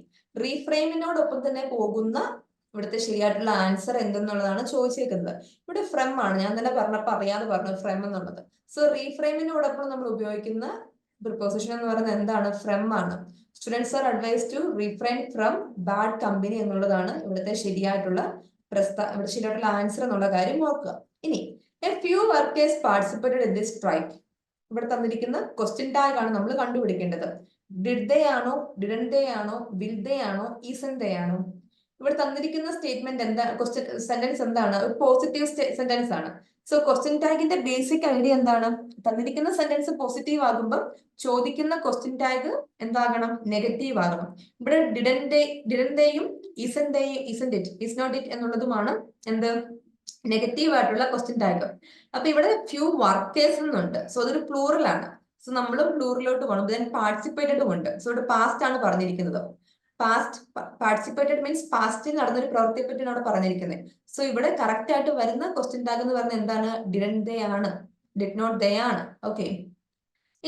റീഫ്രെയിമിനോടൊപ്പം തന്നെ പോകുന്ന ഇവിടുത്തെ ശരിയായിട്ടുള്ള ആൻസർ എന്തെന്നുള്ളതാണ് ചോദിച്ചേക്കുന്നത്. ഇവിടെ ഫ്രം ആണ്, ഞാൻ തന്നെ പറഞ്ഞപ്പോ അറിയാതെ പറഞ്ഞു ഫ്രം എന്നുള്ളത്. സോ റീഫ്രെയിമിനോടൊപ്പം നമ്മൾ ഉപയോഗിക്കുന്ന പ്രിപ്പോസിഷൻ എന്ന് പറയുന്നത് എന്താണ്? ഫ്രം ആണ്. Students are advise to refrain from bad company എന്നുള്ളതാണ് ഇവിടുത്തെ ശരിയായിട്ടുള്ള ഇവിടെ ശരിയായിട്ടുള്ള ആൻസർ എന്നുള്ള കാര്യം ഓർക്കുക. ഇനി A few workers participated in this strike. ഇവിടെ തന്നിരിക്കുന്ന ക്വസ്റ്റ്യൻ ടാഗ് ആണ് നമ്മൾ കണ്ടുപിടിക്കേണ്ടത്. ഡിഡ് ദേ ആണോ, ഡിഡന്റ് ദേ ആണോ, വിൽ ദേ ആണോ, ഈസൻ ദേ ആണോ? ഇവിടെ തന്നിരിക്കുന്ന സ്റ്റേറ്റ്മെന്റ് എന്താ, ക്വസ്റ്റ്യൻ സെന്റൻസ് എന്താണ്? ഒരു പോസിറ്റീവ് സെന്റൻസ് ആണ്. സോ ക്വസ്റ്റ്യൻ ടാഗിന്റെ ബേസിക് ഐഡിയ എന്താണ്? തന്നിരിക്കുന്ന സെന്റൻസ് പോസിറ്റീവ് ആകുമ്പോൾ ചോദിക്കുന്ന ക്വസ്റ്റ്യൻ ടാഗ് എന്താകണം? നെഗറ്റീവ് ആകണം. ഇവിടെ ഡിഡന്റേയും ഈസ് നോട്ട് ഇറ്റ് എന്നുള്ളതുമാണ് എന്ത്? നെഗറ്റീവ് ആയിട്ടുള്ള ക്വസ്റ്റ്യൻ ടാഗ്. അപ്പൊ ഇവിടെ ഫ്യൂ വർക്കേഴ്സ് എന്നുണ്ട്. സോ അതൊരു പ്ലൂറൽ ആണ്. സോ നമ്മളും പ്ലൂറലോട്ട് പോകണം. ദെൻ പാർട്ടിസിപ്പേറ്റഡ് ഉണ്ട്. സോ ഇവിടെ പാസ്റ്റ് ആണ് പറഞ്ഞിരിക്കുന്നത്. പാസ്റ്റ് പാർട്ടിസിപ്പേറ്റഡ് മീൻസ് പാസ്റ്റിൽ നടന്നൊരു പ്രവൃത്തിയെ പറ്റിയാണ് അവിടെ പറഞ്ഞിരിക്കുന്നത്. സോ ഇവിടെ കറക്റ്റ് ആയിട്ട് വരുന്ന ക്വസ്റ്റ്യൻ ടാഗ് എന്ന് പറഞ്ഞാൽ എന്താണ്? ഡിഡന്റ് ദേ ആണ്, ഡിഡ് നോട്ട് ദേ ആണ്. ഓക്കെ.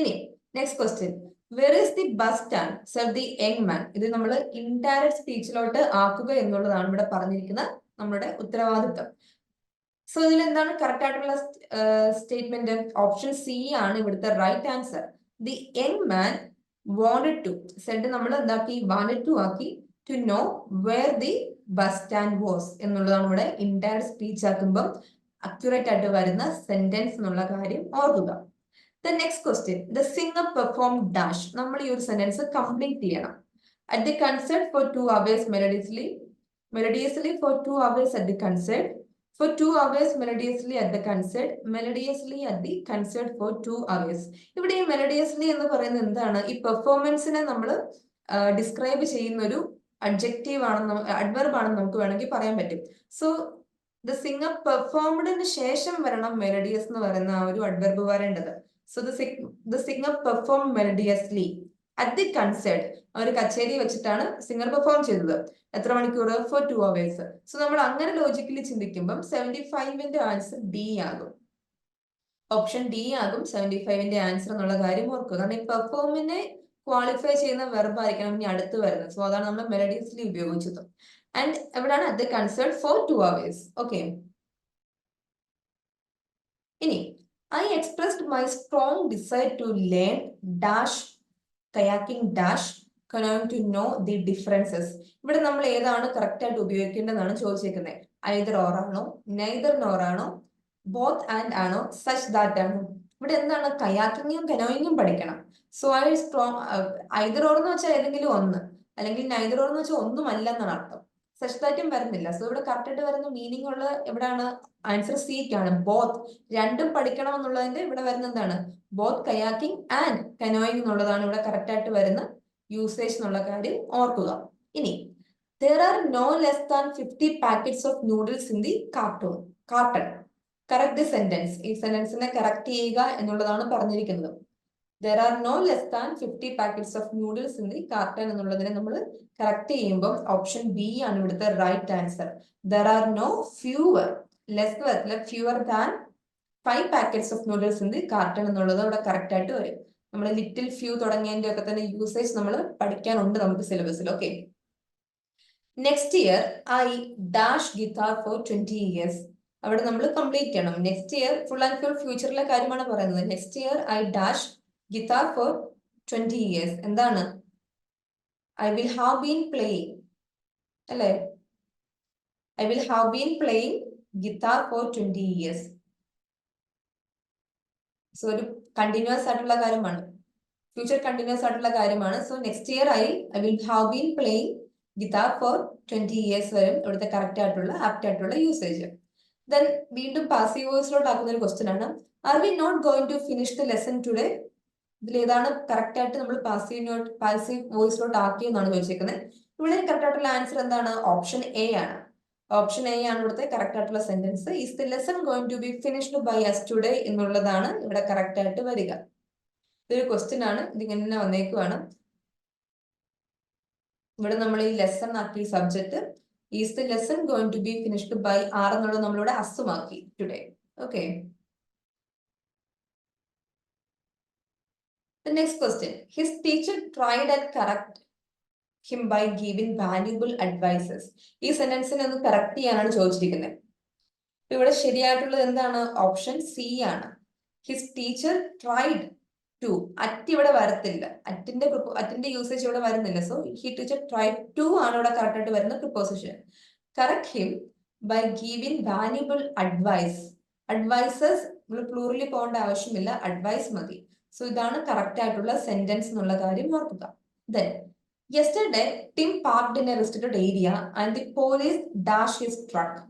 ഇനി next question. Were is the bus stand serve the young മാൻ. ഇത് നമ്മൾ ഇൻഡയറക്റ്റ് സ്പീച്ചിലോട്ട് ആക്കുക എന്നുള്ളതാണ് ഇവിടെ പറഞ്ഞിരിക്കുന്ന നമ്മുടെ ഉത്തരവാദിത്വം. സോ ഇതിൽ എന്താണ് കറക്റ്റ് ആയിട്ടുള്ള സ്റ്റേറ്റ്മെന്റ്? ഓപ്ഷൻ സി ആണ് ഇവിടുത്തെ right answer. The young man wanted to, said നമ്മൾ എന്താക്കി? wanted to ആക്കി. to know where the bus stand was എന്നുള്ളതാണ് ഇവിടെ ഇൻഡയറക്റ്റ് സ്പീച്ച് ആക്കുമ്പോൾ അക്യുറേറ്റ് ആയിട്ട് വരുന്ന സെന്റൻസ് എന്നുള്ള കാര്യം ഓർക്കുക. The next question. The singer perform dash. നമ്മൾ ഈ ഒരു സെന്റൻസ് കംപ്ലീറ്റ് ചെയ്യണം. at the concert for 2 hours melodiously for 2 hours at the concert, for 2 hours melodiously at the concert, melodiously at the concert for 2 hours. ഇവിടെ ഈ മെലഡിയസ്ലി എന്ന് പറയുന്നത് എന്താണ്? ഈ പെർഫോമൻസിനെ നമ്മൾ ഡിസ്ക്രൈബ് ചെയ്യുന്ന ഒരു അഡ്ജക്റ്റീവ് ആണെന്ന്, അഡ്വർബ് ആണെന്ന് നമുക്ക് വേണമെങ്കിൽ പറയാൻ പറ്റും. സോ ദ സിംഗർ പെർഫോംഡിന് ശേഷം വരണം മെലഡിയസ് എന്ന് പറയുന്ന ആ ഒരു അഡ്വർബ് വരേണ്ടത്. So the singer perform melodiously at the concert. ഒരു കച്ചേരി വെച്ചിട്ടാണ് സിംഗർ പെർഫോം ചെയ്തത്. എത്ര മണിക്കൂർ? Four 2 hours. സോ നമ്മൾ അങ്ങനെ ലോജിക്കലി ചിന്തിക്കുമ്പോൾ 75ന്റെ ആൻസർ ഡി ആകും. ഓപ്ഷൻ ഡി ആകും 75ന്റെ ആൻസർ എന്നുള്ള കാര്യം ഓർക്കുക. കാരണം ഈ പെർഫോമിനെ ക്വാളിഫൈ ചെയ്യുന്ന വെർബ് ആയിരിക്കണം ഇനി അടുത്ത് വരുന്നത്. സോ അതാണ് നമ്മൾ മെലഡിയസ്ലി ഉപയോഗിച്ചത്. ആൻഡ് എവിടെയാണ്? At the concert for 2 hours. Okay. ഇനി I expressed my strong desire to learn dash kayaking dash canoeing to know the differences. ഇവിടെ നമ്മൾ ഏതാണ് കറക്റ്റ് ആയിട്ട് ഉപയോഗിക്കേണ്ടതാണ് ചോദിച്ചേക്കുന്നത്. ഐദർ ഓർ ആണോ, നെയ്തർ നോർ ആണോ, ബോത്ത് ആൻഡ് ആണോ, സച്ച് ദാറ്റ് ആണോ? ഇവിടെ എന്താണ്? കയാക്കിങ്ങും കനോയിങ്ങും പഠിക്കണം. So I strong, either or എന്ന് വെച്ചാൽ ഏതെങ്കിലും ഒന്ന്, അല്ലെങ്കിൽ നൈദർ ഓർ എന്ന് വെച്ചാൽ ഒന്നും അല്ല എന്നാണ് അർത്ഥം. സച്ച് ദാറ്റും വരുന്നില്ല. സോ ഇവിടെ കറക്റ്റ് ആയിട്ട് വരുന്ന മീനിങ് ഉള്ള എവിടെയാണ്? ആൻസർ സിക്കാണ്. ബോത്ത്, രണ്ടും പഠിക്കണം എന്നുള്ളതിന്റെ ഇവിടെ വരുന്ന എന്താണ്? ബോത്ത് കയാക്കിംഗ് ആൻഡ് കനോയിങ് എന്നുള്ളതാണ് ഇവിടെ കറക്റ്റ് ആയിട്ട് വരുന്ന യൂസേജ് എന്നുള്ള കാര്യം ഓർക്കുക. ഇനി there are no less than 50 packets of noodles in the carton. Correct the sentence. ഈ സെന്റൻസിനെ കറക്റ്റ് ചെയ്യുക എന്നുള്ളതാണ് പറഞ്ഞിരിക്കുന്നത്. There are no less than 50 packets of noodles in the carton എന്നുള്ളതിനെ നമ്മൾ കറക്റ്റ് ചെയ്യുമ്പോൾ ഓപ്ഷൻ ബി ആണ് ഇവിടുത്തെ right answer. There are no fewer than 5 packets of noodles in the carton എന്നുള്ളത് ഇവിടെ കറക്റ്റ് ആയിട്ട് വരും. നമ്മൾ ലിറ്റിൽ ഫ്യൂ തുടങ്ങിയതിന്റെ ഒക്കെ തന്നെ യൂസേജ് നമ്മൾ പഠിക്കാനുണ്ട് നമുക്ക് സിലബസിൽ. Okay. Next year I dash guitar for 20 years. അവിടെ നമ്മൾ കംപ്ലീറ്റ് ചെയ്യണം. Next year full and full ഫ്യൂച്ചറിലെ കാര്യമാണ് പറയുന്നത്. Next year I dash guitar for 20 years. എന്താണ്? I will have been playing അല്ലേ? I will have been playing guitar for 20 years. So ഒരു continuous ആയിട്ടുള്ള കാര്യമാണ്, ഫ്യൂച്ചർ കണ്ടിന്യൂസ് ആയിട്ടുള്ള കാര്യമാണ്. So next year I will have been playing guitar for 20 years വരും ഇവിടുത്തെ correct ആയിട്ടുള്ള ആപ്റ്റ് ആയിട്ടുള്ള യൂസേജ്. ദെൻ വീണ്ടും പാസീവ് വോയിസിലോട്ട് ആക്കുന്ന ഒരു ക്വസ്റ്റ്യൻ ആണ്. Are we not going to finish the lesson today? ഇതിൽ ഏതാണ് കറക്റ്റ് ആയിട്ട് നമ്മൾ പാസീവ് വോയിസിലോട്ട് ആക്കിയെന്നാണ് ചോദിച്ചേക്കുന്നത്. ഇവിടെ കറക്റ്റ് ആയിട്ടുള്ള ആൻസർ എന്താണ്? ഓപ്ഷൻ എ ആണ്. ഓപ്ഷൻ എ ആണ് ഇവിടുത്തെ കറക്റ്റ് ആയിട്ടുള്ള sentence. Is the lesson going to be finished by us today എന്നുള്ളതാണ് ഇവിടെ കറക്റ്റ് ആയിട്ട് വരിക. ഇതൊരു ക്വസ്റ്റ്യൻ ആണ്, ഇതിങ്ങനെ തന്നെ വന്നേക്കുവാണ്. ഇവിടെ നമ്മൾ ഈ ലെസൺ ആക്കി subject is the lesson going to be finished by are എന്നുള്ളത് നമ്മളിവിടെ അസുമാക്കി today. Okay. The next question. His teacher tried and correct him by giving valuable advices. ഈ സെന്റൻസിനെ ഒന്ന് കറക്റ്റ് ചെയ്യാനാണ് ചോദിച്ചിരിക്കുന്നത്. ഇവിടെ ശരിയായിട്ടുള്ളത് എന്താണ്? ഓപ്ഷൻ സി ആണ്. His teacher tried to. At ഇവിടെ വരത്തില്ല, അറ്റിന്റെ യൂസേജ് ഇവിടെ വരുന്നില്ല. So he teacher tried to ആണ് ഇവിടെ കറക്റ്റ് ആയിട്ട് വരുന്ന preposition. Correct him by giving valuable advice. Advices നമ്മൾ പ്ലൂറലിൽ പോകേണ്ട ആവശ്യമില്ല, അഡ്വൈസ് മതി. സോ ഇതാണ് കറക്റ്റ് ആയിട്ടുള്ള സെന്റൻസ് എന്നുള്ള കാര്യം ഓർക്കുക. Then yesterday Tim parked in A restricted area and the police dash his truck.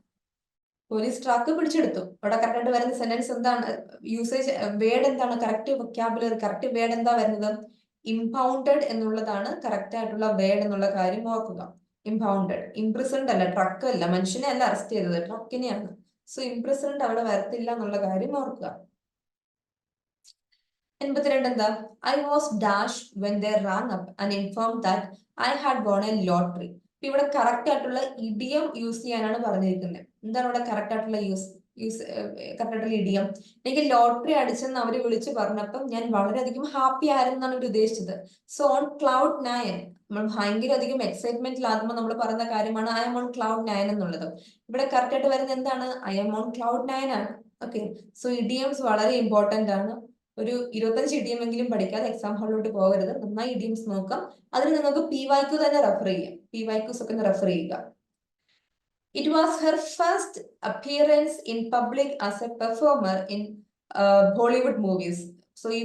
Police truck പിടിച്ചെടുത്തു. ഇവിടെ കറക്റ്റ് ആയിട്ട് വരുന്ന സെന്റൻസ് എന്താണ്? യൂസേജ് വേർഡ് എന്താണ്? കറക്റ്റ് വൊക്കാബുലറി കറക്റ്റ് വേർഡ് എന്താ വരുന്നത്? ഇംപൗണ്ടഡ് എന്നുള്ളതാണ് കറക്റ്റ് ആയിട്ടുള്ള വേർഡ് എന്നുള്ള കാര്യം ഓർക്കുക. ഇംപൗണ്ടഡ്. ഇംപ്രിസൺഡ് അല്ല, ട്രക്ക് അല്ല, മനുഷ്യനെ അല്ല അറസ്റ്റ് ചെയ്തത്, ട്രക്കിനെയാണ്. സോ ഇംപ്രിസൺഡ് അവിടെ വരത്തില്ല എന്നുള്ള കാര്യം ഓർക്കുക. 82 എന്താ? I was dash when they rang up and inform that I had won a lottery. ഇവിടെ കറക്റ്റ് ആയിട്ടുള്ള ഇഡിയം യൂസ് ചെയ്യാനാണ് പറഞ്ഞിരിക്കുന്നത്. എന്താണ് ഇവിടെ കറക്റ്റ് ആയിട്ടുള്ള കറക്റ്റ് ആയിട്ടുള്ള ഇഡിയം? എനിക്ക് ലോട്ടറി അടിച്ചെന്ന് അവര് വിളിച്ച് പറഞ്ഞപ്പം ഞാൻ വളരെയധികം ഹാപ്പി ആയിരുന്നാണ് ഇവർ ഉദ്ദേശിച്ചത്. സോ ഓൺ ക്ലൗഡ് 9, നമ്മൾ ഭയങ്കര അധികം എക്സൈറ്റ്മെന്റിലാകുമ്പോൾ നമ്മൾ പറയുന്ന കാര്യമാണ് ഐ എം ഓൺ ക്ലൗഡ് 9 എന്നുള്ളത്. ഇവിടെ കറക്റ്റ് ആയിട്ട് വരുന്നത് എന്താണ്? ഐ എം ഓൺ ക്ലൗഡ് 9 ആണ്. ഓക്കെ. സോ ഇഡിയംസ് വളരെ ഇമ്പോർട്ടന്റ് ആണ്. ഒരു 25 ഇഡിയമെങ്കിലും പഠിക്കാതെ എക്സാം ഹാളിലോട്ട് പോകരുത്. നന്നായി ഇഡിയംസ് നോക്കാം. അതിന് നിങ്ങൾക്ക് PYQ തന്നെ റെഫർ ചെയ്യാം. PYQs ഒക്കെ റെഫർ ചെയ്യുക. It was her first appearance in public as a performer in Bollywood movies. So ഈ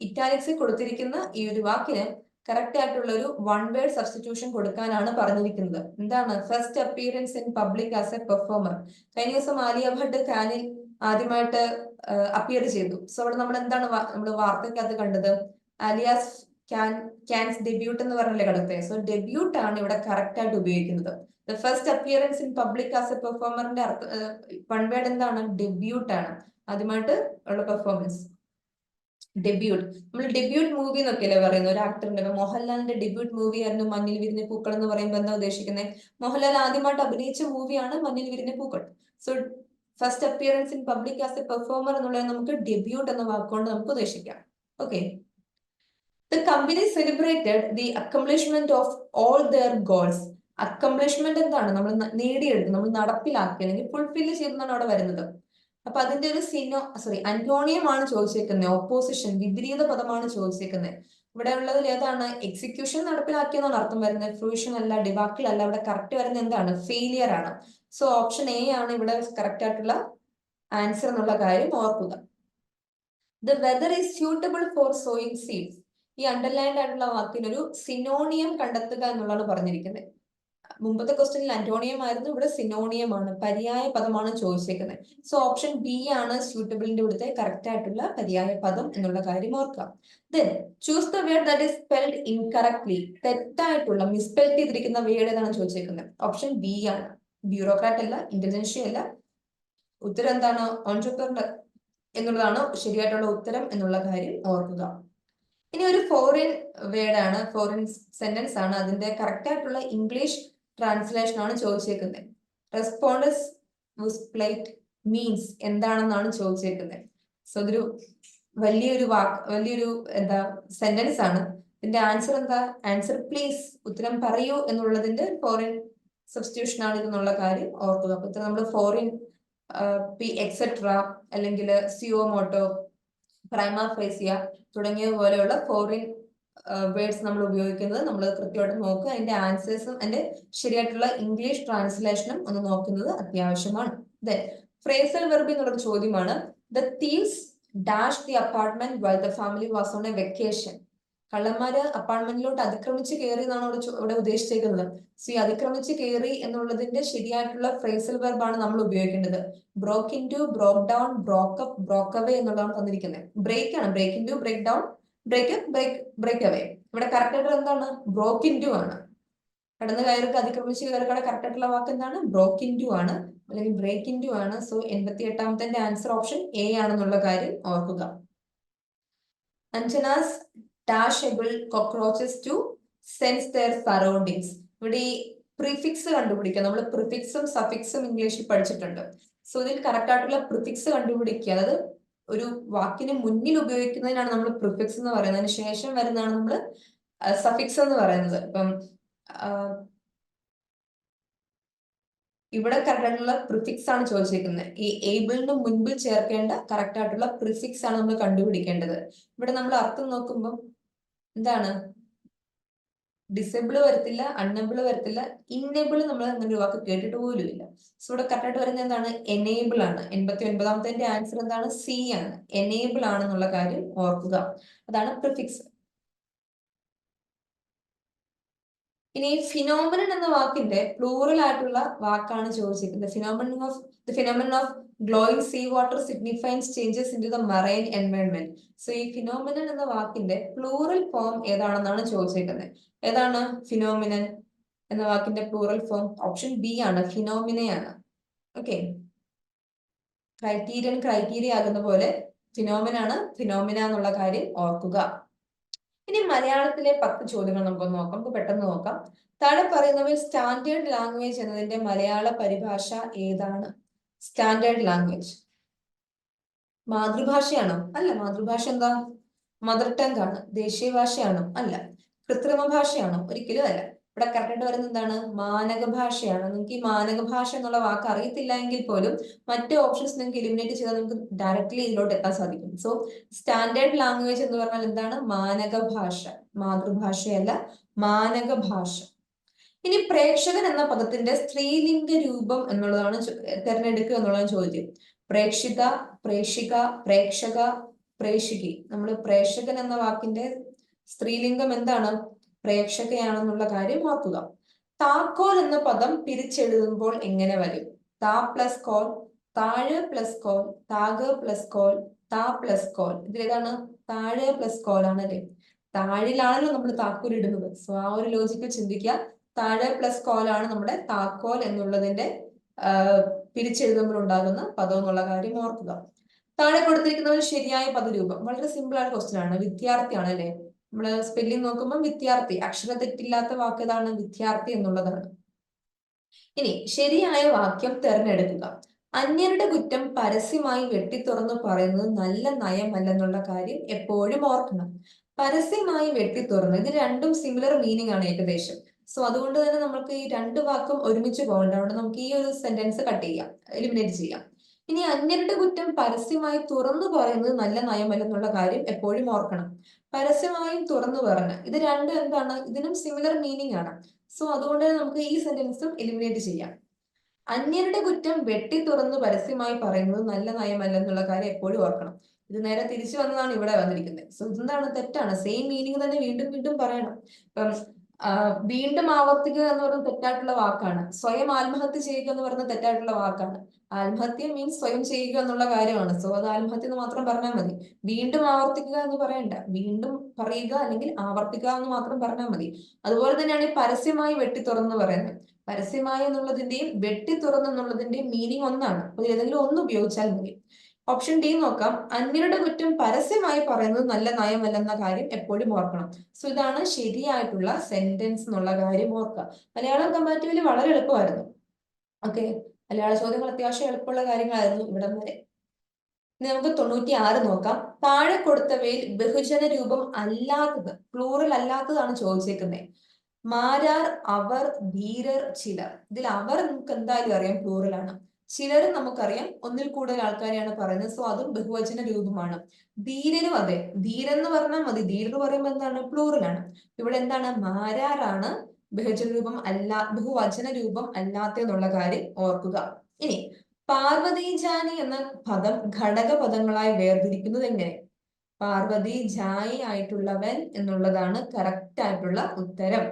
ഇറ്റാലിക്സിൽ കൊടുത്തിരിക്കുന്ന ഈ ഒരു വാക്കിന് കറക്റ്റ് ആയിട്ടുള്ള ഒരു വൺ വേർഡ് സബ്സ്റ്റിറ്റ്യൂഷൻ കൊടുക്കാനാണ് പറഞ്ഞിരിക്കുന്നത്. എന്താണ്? First appearance in public as a performer. കഴിഞ്ഞ ദിവസം ആലിയ ഭട്ട് കാനിൽ ആദ്യമായിട്ട് അപ്പിയർ ചെയ്തു. സോ അവിടെ നമ്മൾ എന്താണ് നമ്മൾ വാർത്തക്കകത്ത് കണ്ടത്? ആലിയാസ് ക്യാൻസ് ഡെബ്യൂട്ട് എന്ന് പറഞ്ഞല്ലേ കിടത്തെ. സോ ഡെബ്യൂട്ട് ആണ് ഇവിടെ കറക്റ്റ് ആയിട്ട് ഉപയോഗിക്കുന്നത്. The first appearance in public as a പെർഫോമറിന്റെ വൺ വേർഡ് എന്താണ്? ഡെബ്യൂട്ട് ആണ്. ആദ്യമായിട്ട് ഉള്ള പെർഫോമൻസ് ഡെബ്യൂട്ട്. നമ്മൾ ഡെബ്യൂട്ട് മൂവി എന്നൊക്കെയല്ലേ പറയുന്നത് ഒരു ആക്ടറിന്റെ. മോഹൻലാലിന്റെ ഡെബ്യൂട്ട് മൂവി ആയിരുന്നു മഞ്ഞിൽ വിരിഞ്ഞ പൂക്കൾ എന്ന് പറയുമ്പോൾ എന്താ ഉദ്ദേശിക്കുന്നത്? മോഹൻലാൽ ആദ്യമായിട്ട് അഭിനയിച്ച മൂവിയാണ് മഞ്ഞിൽ വിരിഞ്ഞ പൂക്കൾ. So first appearance in public as a performer എന്നുള്ളത് നമുക്ക് ഡെബ്യൂട്ട് എന്ന വാക്കുകൊണ്ട് നമുക്ക് ഉദ്ദേശിക്കാം. Okay. The company celebrated the accomplishment of all their goals. Accomplishment എന്താണ്? നമ്മൾ നേടിയെടുത്ത്, നമ്മൾ നടപ്പിലാക്കി അല്ലെങ്കിൽ ഫുൾഫിൽ ചെയ്തെന്നാണ് അവിടെ വരുന്നത്. അപ്പൊ അതിന്റെ ഒരു അന്റോണിയമാണ് ചോദിച്ചേക്കുന്നത്. ഓപ്പോസിഷൻ, വിപരീത പദമാണ് ചോദിച്ചേക്കുന്നത്. ഇവിടെ ഉള്ളതിൽ ഏതാണ്? എക്സിക്യൂഷൻ നടപ്പിലാക്കിയെന്നാണ് അർത്ഥം വരുന്നത്. ഫ്രൂഷൻ അല്ല, ഡിബാക്കിൾ അല്ല. ഇവിടെ കറക്റ്റ് വരുന്നത് എന്താണ്? ഫെയിലിയർ ആണ്. സോ ഓപ്ഷൻ എ ആണ് ഇവിടെ കറക്റ്റ് ആയിട്ടുള്ള ആൻസർ എന്നുള്ള കാര്യം ഓർക്കുക. The weather is suitable for sowing seeds. ഈ അണ്ടർലൈൻഡ് ആയിട്ടുള്ള വാക്കിനൊരു സിനോണിയം കണ്ടെത്തുക എന്നുള്ളതാണ് പറഞ്ഞിരിക്കുന്നത്. മുമ്പത്തെ ക്വസ്റ്റ്യനിൽ അന്റോണിയം ആയിരുന്നു, ഇവിടെ സിനോണിയം ആണ്, പര്യായ പദമാണ് ചോദിച്ചേക്കുന്നത്. സോ ഓപ്ഷൻ ബി ആണ് സ്യൂട്ടബിളിന്റെ ഇവിടുത്തെ കറക്റ്റ് ആയിട്ടുള്ള പര്യായ പദം എന്നുള്ള കാര്യം ഓർക്കാം. Then choose the word that is spelled incorrectly. തെറ്റായിട്ടുള്ള മിസ്പെൽ ചെയ്തിരിക്കുന്ന വേർഡ് ഏതാണ് ചോദിച്ചേക്കുന്നത്? ഓപ്ഷൻ ബി ആണ്. ബ്യൂറോക്രാറ്റ് അല്ല, ഇന്റലിജൻഷ്യ അല്ല. ഉത്തരം എന്താണ്? ഓൺട്രപ്രനർ എന്നുള്ളതാണ് ശരിയായിട്ടുള്ള ഉത്തരം എന്നുള്ള കാര്യം ഓർക്കുക. ഇനി ഒരു ഫോറിൻ വേർഡ് ആണ്, ഫോറിൻ സെന്റൻസ് ആണ്. അതിന്റെ കറക്റ്റ് ആയിട്ടുള്ള ഇംഗ്ലീഷ് ട്രാൻസ്ലേഷൻ ആണ് ചോദിച്ചേക്കുന്നത്. റെസ്പോണ്ടസ് വുസ് പ്ലേറ്റ് മീൻസ് എന്താണെന്നാണ് ചോദിച്ചേക്കുന്നത്. സോ ഇതൊരു വലിയൊരു എന്താ സെന്റൻസ് ആണ്. ഇതിന്റെ ആൻസർ എന്താ? ആൻസർ പ്ലീസ്, ഉത്തരം പറയൂ എന്നുള്ളതിന്റെ ഫോറിൻ സബ്സ്റ്റിറ്റ്യൂഷൻ ആണ് ഇതെന്നുള്ള കാര്യം ഓർക്കുക. അപ്പൊ ഇത്ര നമ്മൾ ഫോറിൻ എക്സെട്ര അല്ലെങ്കിൽ സിയോമോട്ടോ, പ്രൈമ ഫേസിയ തുടങ്ങിയ പോലെയുള്ള ഫോറിൻ വേർഡ്സ് നമ്മൾ ഉപയോഗിക്കുന്നത് നമ്മൾ കൃത്യമായിട്ട് നോക്കുക. അതിന്റെ ആൻസേഴ്സും അതിന്റെ ശരിയായിട്ടുള്ള ഇംഗ്ലീഷ് ട്രാൻസ്ലേഷനും ഒന്ന് നോക്കുന്നത് അത്യാവശ്യമാണ്. ദെൻ ഫ്രേസൽ വെർബ് എന്നുള്ളൊരു ചോദ്യമാണ്. The thieves dash the apartment while the family was on a vacation. കള്ളന്മാര് അപ്പാർട്ട്മെന്റിലോട്ട് അതിക്രമിച്ച് കയറി എന്നാണ് ഇവിടെ ഉദ്ദേശിച്ചേക്കുന്നത്. സോ ഈ അതിക്രമിച്ച് കയറി എന്നുള്ളതിന്റെ ശരിയായിട്ടുള്ള ഫ്രേസൽ വെർബാണ് നമ്മൾ ഉപയോഗിക്കേണ്ടത്. Broke into, broke down, broke up, broke away എന്നുള്ളതാണ് തന്നിരിക്കുന്നത്. ബ്രേക്ക് ആണ്, break into, break down, break up, break away. ഇവിടെ കറക്റ്റ് ആയിട്ട് എന്താണ്? ബ്രോക്ക് ഇൻ ടു ആണ്. കടന്ന് കയറിക്ക് അതിക്രമിച്ച് കയറിക്കട കറക്റ്റ് ആയിട്ടുള്ള വാക്ക് എന്താണ്? ബ്രോക്ക് ഇൻ ടു ആണ്, അല്ലെങ്കിൽ ബ്രേക്ക് ഇൻ ടു ആണ്. സോ 88ാമത്തെ ആൻസർ ഓപ്ഷൻ എ ആണെന്നുള്ള കാര്യം ഓർക്കുക. Antennas dash able cockroaches to sense their surroundings. ഇവിടെ ഈ പ്രിഫിക്സ് കണ്ടുപിടിക്കുക. നമ്മൾ പ്രിഫിക്സും സഫിക്സും ഇംഗ്ലീഷിൽ പഠിച്ചിട്ടുണ്ട്. സോ ഇതിൽ കറക്റ്റ് ആയിട്ടുള്ള പ്രിഫിക്സ് കണ്ടുപിടിക്കുക. അതായത് ഒരു വാക്കിന് മുന്നിൽ ഉപയോഗിക്കുന്നതിനാണ് നമ്മൾ പ്രിഫിക്സ് എന്ന് പറയുന്നത്. അതിന് ശേഷം വരുന്നതാണ് നമ്മൾ സഫിക്സ് എന്ന് പറയുന്നത്. ഇപ്പം ഇവിടെ കറക്റ്റ് ആയിട്ടുള്ള പ്രിഫിക്സ് ആണ് ചോദിച്ചിരിക്കുന്നത്. ഈ ഏബിളിന് മുൻപിൽ ചേർക്കേണ്ട കറക്റ്റ് ആയിട്ടുള്ള പ്രിഫിക്സ് ആണ് നമ്മൾ കണ്ടുപിടിക്കേണ്ടത്. ഇവിടെ നമ്മൾ അർത്ഥം നോക്കുമ്പോൾ എന്താണ്? ഡിസേബിൾ വരത്തില്ല, അൺഎബിൾ വരത്തില്ല, ഇന്നേബിൾ നമ്മൾ അങ്ങനെ ഒരു വാക്ക് കേട്ടിട്ട് പോലും ഇല്ല. സോ ഇവിടെ കറക്റ്റ് ആയിട്ട് വരുന്നത് എന്താണ്? എനേബിൾ ആണ്. 89ാമത്തെ ആൻസർ എന്താണ്? സി ആണ്, എനേബിൾ ആണെന്നുള്ള കാര്യം ഓർക്കുക. അതാണ് പ്രിഫിക്സ്. ഇനി ഫിനോമിനൻ എന്ന വാക്കിന്റെ പ്ലൂറൽ ആയിട്ടുള്ള വാക്കാണ് ചോദിച്ചിരിക്കുന്നത്. Phenomenon of glowing sea water signifies changes in to the marine environment. So ഈ ഫിനോമിനൻ എന്ന വാക്കിന്റെ പ്ലൂറൽ ഫോം ഏതാണെന്നാണ് ചോദിച്ചിരിക്കുന്നത്. ഏതാണ് ഫിനോമിനൻ എന്ന വാക്കിന്റെ പ്ലൂറൽ ഫോം? ഓപ്ഷൻ ബി ആണ്, ഫിനോമിനയാണ്. ഓക്കെ, ക്രൈറ്റീരിയ ആകുന്ന പോലെ ഫിനോമിനാണ്, ഫിനോമിന എന്നുള്ള കാര്യം ഓർക്കുക. ഇനി മലയാളത്തിലെ 10 ചോദ്യങ്ങൾ നമുക്ക് നോക്കാം. നമുക്ക് പെട്ടെന്ന് നോക്കാം. താഴെ പറയുന്നവയിൽ സ്റ്റാൻഡേർഡ് ലാംഗ്വേജ് എന്നതിന്റെ മലയാള പരിഭാഷ ഏതാണ്? സ്റ്റാൻഡേർഡ് ലാംഗ്വേജ് മാതൃഭാഷയാണോ? അല്ല. മാതൃഭാഷ എന്താ? മദർ ടങ് ആണ്. ദേശീയ ഭാഷയാണോ? അല്ല. കൃത്രിമ ഭാഷയാണോ? ഒരിക്കലും അല്ല. ഇവിടെ കറക്റ്റ് വരുന്നത് എന്താണ്? മാനക ഭാഷയാണ്. നിങ്ങൾക്ക് ഈ മാനക ഭാഷ എന്നുള്ള വാക്ക് അറിയത്തില്ല എങ്കിൽ പോലും മറ്റ് ഓപ്ഷൻസ് നിങ്ങൾക്ക് എലിമിനേറ്റ് ചെയ്താൽ നിങ്ങൾക്ക് ഡയറക്ട്ലി ഇതിലോട്ട് എത്താൻ സാധിക്കും. സോ സ്റ്റാൻഡേർഡ് ലാംഗ്വേജ് എന്ന് പറഞ്ഞാൽ എന്താണ്? മാനക ഭാഷ, മാതൃഭാഷയല്ല, മാനക ഭാഷ. ഇനി പ്രേക്ഷകൻ എന്ന പദത്തിന്റെ സ്ത്രീലിംഗ രൂപം എന്നുള്ളതാണ് തിരഞ്ഞെടുക്കുക എന്നുള്ളതാണ് ചോദ്യം. പ്രേക്ഷിത, പ്രേക്ഷിക, പ്രേക്ഷക, പ്രേക്ഷികി. നമ്മൾ പ്രേക്ഷകൻ എന്ന വാക്കിന്റെ സ്ത്രീലിംഗം എന്താണ്? പ്രേക്ഷകയാണെന്നുള്ള കാര്യം ഓർക്കുക. താക്കോൽ എന്ന പദം പിരിച്ചെഴുതുമ്പോൾ എങ്ങനെ വരും? താ പ്ലസ് കോൽ, താഴെ പ്ലസ് കോൽ, താക് പ്ലസ് കോൽ, താ പ്ലസ് കോൽ. ഇതിലേതാണ്? താഴെ പ്ലസ് കോൽ ആണ് അല്ലേ? താഴിലാണല്ലോ നമ്മൾ താക്കോൽ ഇടുന്നത്. സോ ആ ഒരു ലോജിക്ക് ചിന്തിക്കുക. താഴെ പ്ലസ് കോൽ ആണ് നമ്മുടെ താക്കോൽ എന്നുള്ളതിന്റെ പിരിച്ചെഴുതുമ്പോൾ ഉണ്ടാകുന്ന പദം എന്നുള്ള കാര്യം ഓർക്കുക. താഴെ കൊടുത്തിരിക്കുന്നതിൽ ശരിയായ പദരൂപം. വളരെ സിമ്പിൾ ആയ ക്വസ്റ്റ്യൻ ആണ്. വിദ്യാർത്ഥിയാണ് അല്ലെ? നമ്മള് സ്പെല്ലിംഗ് നോക്കുമ്പോൾ വിദ്യാർത്ഥി, അക്ഷര തെറ്റില്ലാത്ത വാക്ക് ഏതാണ്? വിദ്യാർത്ഥി എന്നുള്ളതാണ്. ഇനി ശരിയായ വാക്യം തിരഞ്ഞെടുക്കുക. അന്യരുടെ കുറ്റം പരസ്യമായി വെട്ടിത്തുറന്ന് പറയുന്നത് നല്ല നയമല്ലെന്നുള്ള കാര്യം എപ്പോഴും ഓർക്കണം. പരസ്യമായി വെട്ടിത്തുറന്ന്, ഇത് രണ്ടും സിമിലർ മീനിങ് ആണ് ഏകദേശം. സോ അതുകൊണ്ട് തന്നെ നമുക്ക് ഈ രണ്ട് വാക്കും ഒരുമിച്ച് പോകേണ്ട. അതുകൊണ്ട് നമുക്ക് ഈ ഒരു സെന്റൻസ് കട്ട് ചെയ്യാം, എലിമിനേറ്റ് ചെയ്യാം. ഇനി അന്യരുടെ കുറ്റം പരസ്യമായി തുറന്നു പറയുന്നത് നല്ല നയമല്ലെന്നുള്ള കാര്യം എപ്പോഴും ഓർക്കണം. പരസ്യമായും തുറന്നു പറഞ്ഞ്, ഇത് രണ്ടും എന്താണ്? ഇതിനും സിമിലർ മീനിങ് ആണ്. സോ അതുകൊണ്ട് തന്നെ നമുക്ക് ഈ സെന്റൻസും എലിമിനേറ്റ് ചെയ്യാം. അന്യരുടെ കുറ്റം വെട്ടി തുറന്ന് പരസ്യമായി പറയുന്നത് നല്ല നയമല്ലെന്നുള്ള കാര്യം എപ്പോഴും ഓർക്കണം. ഇത് നേരെ തിരിച്ചു വന്നതാണ് ഇവിടെ വന്നിരിക്കുന്നത്. സോ ഇതെന്താണ്? തെറ്റാണ്. സെയിം മീനിങ് തന്നെ വീണ്ടും വീണ്ടും പറയണം. ഇപ്പം വീണ്ടും ആവർത്തിക്കുക എന്ന് പറയുന്നത് തെറ്റായിട്ടുള്ള വാക്കാണ്. സ്വയം ആത്മഹത്യ ചെയ്യുക എന്ന് പറയുന്നത് തെറ്റായിട്ടുള്ള വാക്കാണ്. ആത്മഹത്യ മീൻസ് സ്വയം ചെയ്യുക എന്നുള്ള കാര്യമാണ്. സോ അത് ആത്മഹത്യ എന്ന് മാത്രം പറഞ്ഞാൽ മതി. വീണ്ടും ആവർത്തിക്കുക എന്ന് പറയണ്ട. വീണ്ടും പറയുക അല്ലെങ്കിൽ ആവർത്തിക്കുക എന്ന് മാത്രം പറഞ്ഞാൽ മതി. അതുപോലെ തന്നെയാണ് ഈ പരസ്യമായി വെട്ടി തുറന്ന് പറയുന്നത്. പരസ്യമായി എന്നുള്ളതിന്റെയും വെട്ടി തുറന്നെന്നുള്ളതിന്റെയും മീനിങ് ഒന്നാണ്. അപ്പൊ ഏതെങ്കിലും ഒന്ന് ഉപയോഗിച്ചാൽ മതി. ഓപ്ഷൻ ഡി നോക്കാം. അന്യരുടെ കുറ്റം പരസ്യമായി പറയുന്നത് നല്ല നയമല്ലെന്ന കാര്യം എപ്പോഴും ഓർക്കണം. സോ ഇതാണ് ശരിയായിട്ടുള്ള സെന്റൻസ് എന്നുള്ള കാര്യം ഓർക്കുക. മലയാളം കമ്പാരിറ്റീവ്ലി വളരെ എളുപ്പമായിരുന്നു. ഓക്കെ, മലയാള ചോദ്യങ്ങൾ അത്യാവശ്യം എളുപ്പമുള്ള കാര്യങ്ങളായിരുന്നു ഇവിടം വരെ. ഇനി നമുക്ക് 96 നോക്കാം. താഴെ കൊടുത്തവയിൽ ബഹുജന രൂപം അല്ലാത്തത്, പ്ലൂറൽ അല്ലാത്തതാണ് ചോദിച്ചേക്കുന്നത്. മാരാർ, അവർ, ധീരർ, ചിലർ. ഇതിൽ അവർ നമുക്ക് എന്തായാലും അറിയാം പ്ലൂറൽ ആണ്. ചിലരും നമുക്കറിയാം ഒന്നിൽ കൂടുതൽ ആൾക്കാരെയാണ് പറയുന്നത്. സോ അതും ബഹുവചന രൂപമാണ്. ധീരരും അതെ, ധീരെന്ന് പറഞ്ഞാൽ മതി. ധീരർ പറയുമ്പോൾ എന്താണ്? പ്ലൂറൽ ആണ്. ഇവിടെ എന്താണ്? മാരാറാണ് ബഹുജന രൂപം ബഹുവചന രൂപം അല്ലാത്ത എന്നുള്ള കാര്യം ഓർക്കുക. ഇനി പാർവതീജാനി എന്ന പദം ഘടക പദങ്ങളായി വേർതിരിക്കുന്നത് എങ്ങനെ? പാർവതി ജായി ആയിട്ടുള്ളവൻ എന്നുള്ളതാണ് കറക്റ്റ് ആയിട്ടുള്ള ഉത്തരം.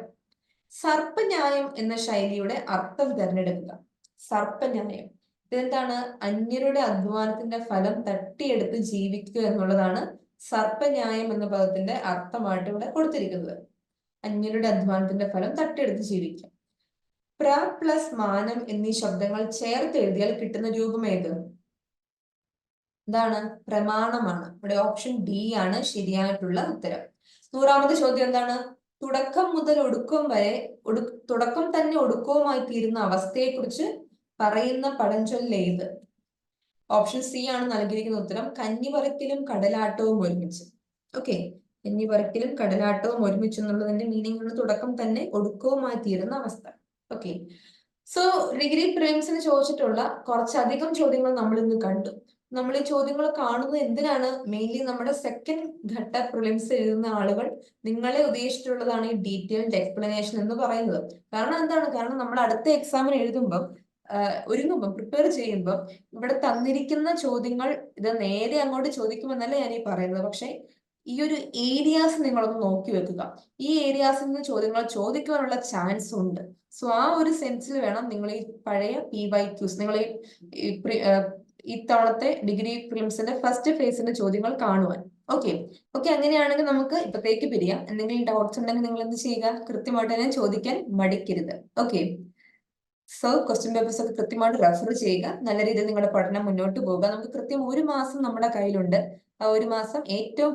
സർപ്പന്യായം എന്ന ശൈലിയുടെ അർത്ഥം തിരഞ്ഞെടുക്കുക. സർപ്പന്യായം ഇതെന്താണ്? അന്യരുടെ അധ്വാനത്തിന്റെ ഫലം തട്ടിയെടുത്ത് ജീവിക്കുക എന്നുള്ളതാണ് സർപ്പന്യായം എന്ന പദത്തിന്റെ അർത്ഥമായിട്ട് ഇവിടെ കൊടുത്തിരിക്കുന്നത്. അന്യരുടെ അധ്വാനത്തിന്റെ ഫലം തട്ടിയെടുത്ത് ജീവിക്കുക. പ്ര പ്ലസ് മാനം എന്നീ ശബ്ദങ്ങൾ ചേർത്ത് എഴുതിയാൽ കിട്ടുന്ന രൂപം ഏത്? എന്താണ്? പ്രമാണമാണ്. ഇവിടെ ഓപ്ഷൻ ഡി ആണ് ശരിയായിട്ടുള്ള ഉത്തരം. 100ാമത്തെ ചോദ്യം എന്താണ്? തുടക്കം മുതൽ ഒടുക്കം വരെ തുടക്കം തന്നെ ഒടുക്കവുമായി തീരുന്ന അവസ്ഥയെക്കുറിച്ച് പറയുന്ന പഴഞ്ചൊല്ല് ഏത്? ഓപ്ഷൻ സി ആണ് നൽകിയിരിക്കുന്ന ഉത്തരം. കഞ്ഞിപറിക്കലും കടലാട്ടവും ഒരുമിച്ച്. ഓക്കെ, കഞ്ഞിപറിക്കലും കടലാട്ടവും ഒരുമിച്ച് എന്നുള്ളതിന്റെ മീനിങ് ആണ് തുടക്കം തന്നെ ഒടുക്കവുമായി തീരുന്ന അവസ്ഥ. ഓക്കെ, സോ ഡിഗ്രി പ്രിലിംസിന് ചോദിച്ചിട്ടുള്ള കുറച്ചധികം ചോദ്യങ്ങൾ നമ്മൾ ഇന്ന് കണ്ടു. നമ്മൾ ഈ ചോദ്യങ്ങൾ കാണുന്നത് എന്തിനാണ്? മെയിൻലി നമ്മുടെ സെക്കൻഡ് ഘട്ട പ്രിലിംസ് എഴുതുന്ന ആളുകൾ നിങ്ങളെ ഉദ്ദേശിച്ചിട്ടുള്ളതാണ് ഈ ഡീറ്റെയിൽഡ് എക്സ്പ്ലനേഷൻ എന്ന് പറയുന്നത്. കാരണം എന്താണ്? കാരണം നമ്മൾ അടുത്ത എക്സാമിന് എഴുതുമ്പോൾ പ്രിപ്പയർ ചെയ്യുമ്പോൾ ഇവിടെ തന്നിരിക്കുന്ന ചോദ്യങ്ങൾ ഇത് നേരെ അങ്ങോട്ട് ചോദിക്കുമെന്നല്ല ഞാൻ ഈ പറയുന്നത്. പക്ഷെ ഈ ഒരു ഏരിയാസ് നിങ്ങളൊന്ന് നോക്കി വെക്കുക. ഈ ഏരിയാസിൽ നിന്ന് ചോദ്യങ്ങൾ ചോദിക്കാനുള്ള ചാൻസ് ഉണ്ട്. സോ ആ ഒരു സെൻസിൽ വേണം നിങ്ങൾ ഈ പഴയ PYQs നിങ്ങൾ ഈ തവണത്തെ ഡിഗ്രി പ്രിലിംസിന്റെ ഫസ്റ്റ് ഫേസിന്റെ ചോദ്യങ്ങൾ കാണുവാൻ. ഓക്കെ, അങ്ങനെയാണെങ്കിൽ നമുക്ക് ഇപ്പത്തേക്ക് പിരിയാം. എന്തെങ്കിലും ഡൗട്ട്സ് ഉണ്ടെങ്കിൽ നിങ്ങൾ എന്ത് ചെയ്യുക? കൃത്യമായിട്ട് തന്നെ ചോദിക്കാൻ മടിക്കരുത്. ഓക്കെ, സോ ക്വസ്റ്റ്യൻ പേപ്പേഴ്സ് ഒക്കെ കൃത്യമായിട്ട് റെഫർ ചെയ്യുക. നല്ല രീതിയിൽ നിങ്ങളുടെ പഠനം മുന്നോട്ട് പോകുക. നമുക്ക് കൃത്യം 1 മാസം നമ്മുടെ കയ്യിലുണ്ട്. ആ 1 മാസം ഏറ്റവും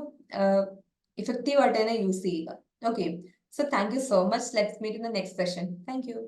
ഇഫക്റ്റീവ് ആയിട്ട് തന്നെ യൂസ് ചെയ്യുക. Okay, so thank you so much. Let's meet in the next session. Thank U.